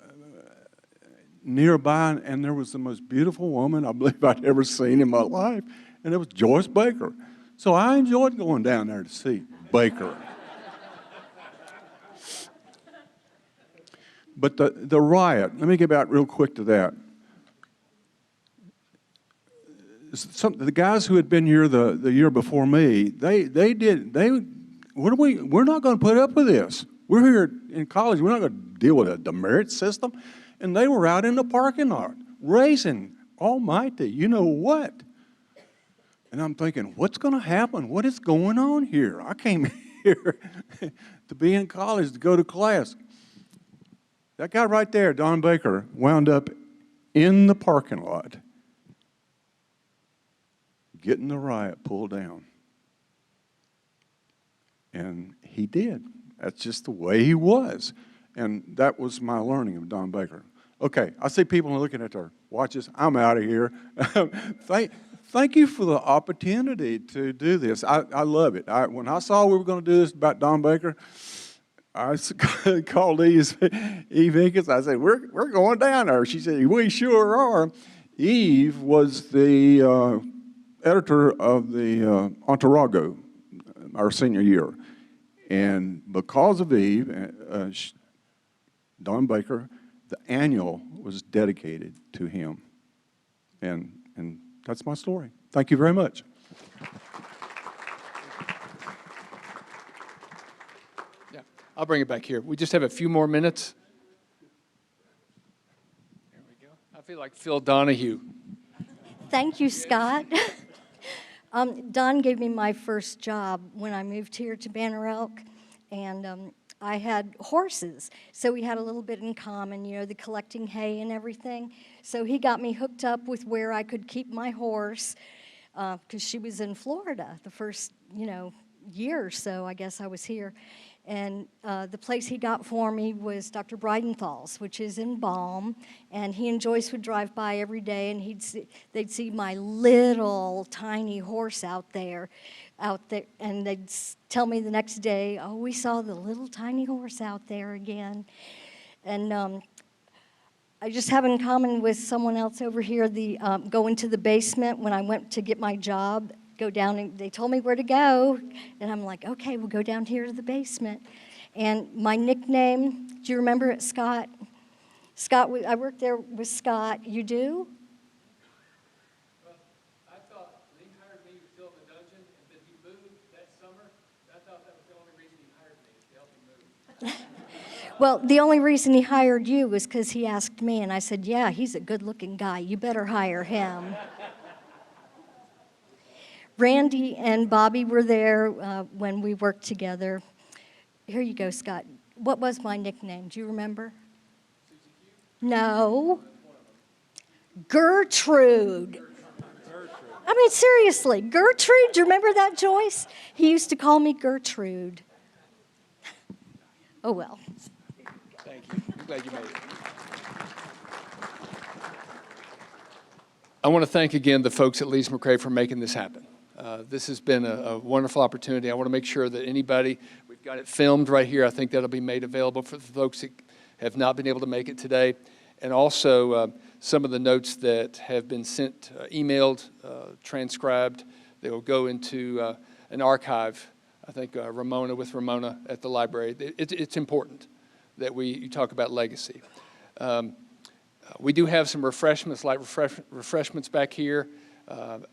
nearby, and there was the most beautiful woman I believe I'd ever seen in my life, and it was Joyce Baker. So I enjoyed going down there to see Baker. But the riot, let me get back real quick to that. The guys who had been here the year before me, we're not going to put up with this. We're here in college, we're not going to deal with a demerit system. And they were out in the parking lot, raising almighty, you know what? And I'm thinking, what's going to happen? What is going on here? I came here to be in college, to go to class. That guy right there, Don Baker, wound up in the parking lot getting the riot pulled down. And he did. That's just the way he was. And that was my learning of Don Baker. Okay, I see people looking at their watches. I'm out of here. Thank you for the opportunity to do this. I love it. When I saw we were going to do this about Don Baker, I called Eve Higgins. I said, we're going down there. She said, we sure are. Eve was the editor of the Ontario our senior year. And because of Eve, Don Baker, the annual was dedicated to him. And that's my story. Thank you very much.
Yeah, I'll bring it back here. We just have a few more minutes. There we go. I feel like Phil Donahue.
Thank you, Scott. Don gave me my first job when I moved here to Banner Elk, and I had horses, so we had a little bit in common, you know, the collecting hay and everything. So he got me hooked up with where I could keep my horse, because she was in Florida the first, year or so, I guess I was here. And the place he got for me was Dr. Breidenthal's, which is in Balm. And he and Joyce would drive by every day, and they'd see my little tiny horse out there, and they'd tell me the next day, oh, we saw the little tiny horse out there again. And I just have in common with someone else over here, going to the basement when I went to get my job. Go down, and they told me where to go, and I'm like, okay, we'll go down here to the basement. And my nickname, do you remember it, Scott? Scott, I worked there with Scott. You do?
Well, I thought Lee hired me to fill the dungeon, and then he moved that summer. I thought that was the only reason he hired me, to help him move.
Well, the only reason he hired you was because he asked me, and I said, yeah, he's a good-looking guy. You better hire him. Randy and Bobby were there when we worked together. Here you go, Scott. What was my nickname? Do you remember? No. Gertrude. I mean, seriously, Gertrude. Do you remember that, Joyce? He used to call me Gertrude. Oh, well.
Thank you. I'm glad you made it. I want to thank again the folks at Lees-McRae for making this happen. This has been a wonderful opportunity. I want to make sure that we've got it filmed right here. I think that'll be made available for the folks that have not been able to make it today. And also some of the notes that have been sent, emailed, transcribed, they will go into an archive. I think Ramona at the library. It's important that you talk about legacy. We do have some refreshments, light refreshments back here.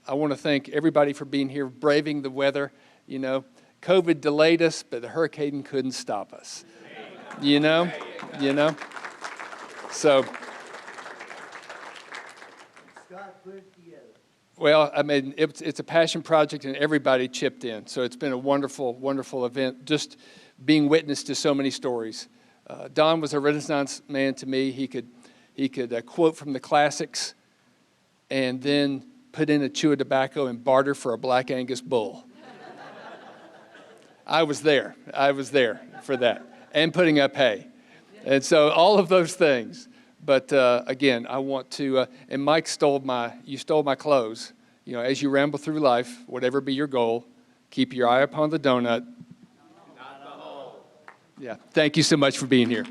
I want to thank everybody for being here, braving the weather. COVID delayed us, but the hurricane couldn't stop us. So,
Scott put it together.
well, I mean, it's a passion project, and everybody chipped in. So it's been a wonderful, wonderful event, just being witness to so many stories. Don was a Renaissance man to me. He could quote from the classics and then put in a chew of tobacco and barter for a Black Angus bull. I was there for that, and putting up hay. And so all of those things. But again, I want to, and Mike you stole my clothes. As you ramble through life, whatever be your goal, keep your eye upon the donut. Not the hole. Yeah, thank you so much for being here.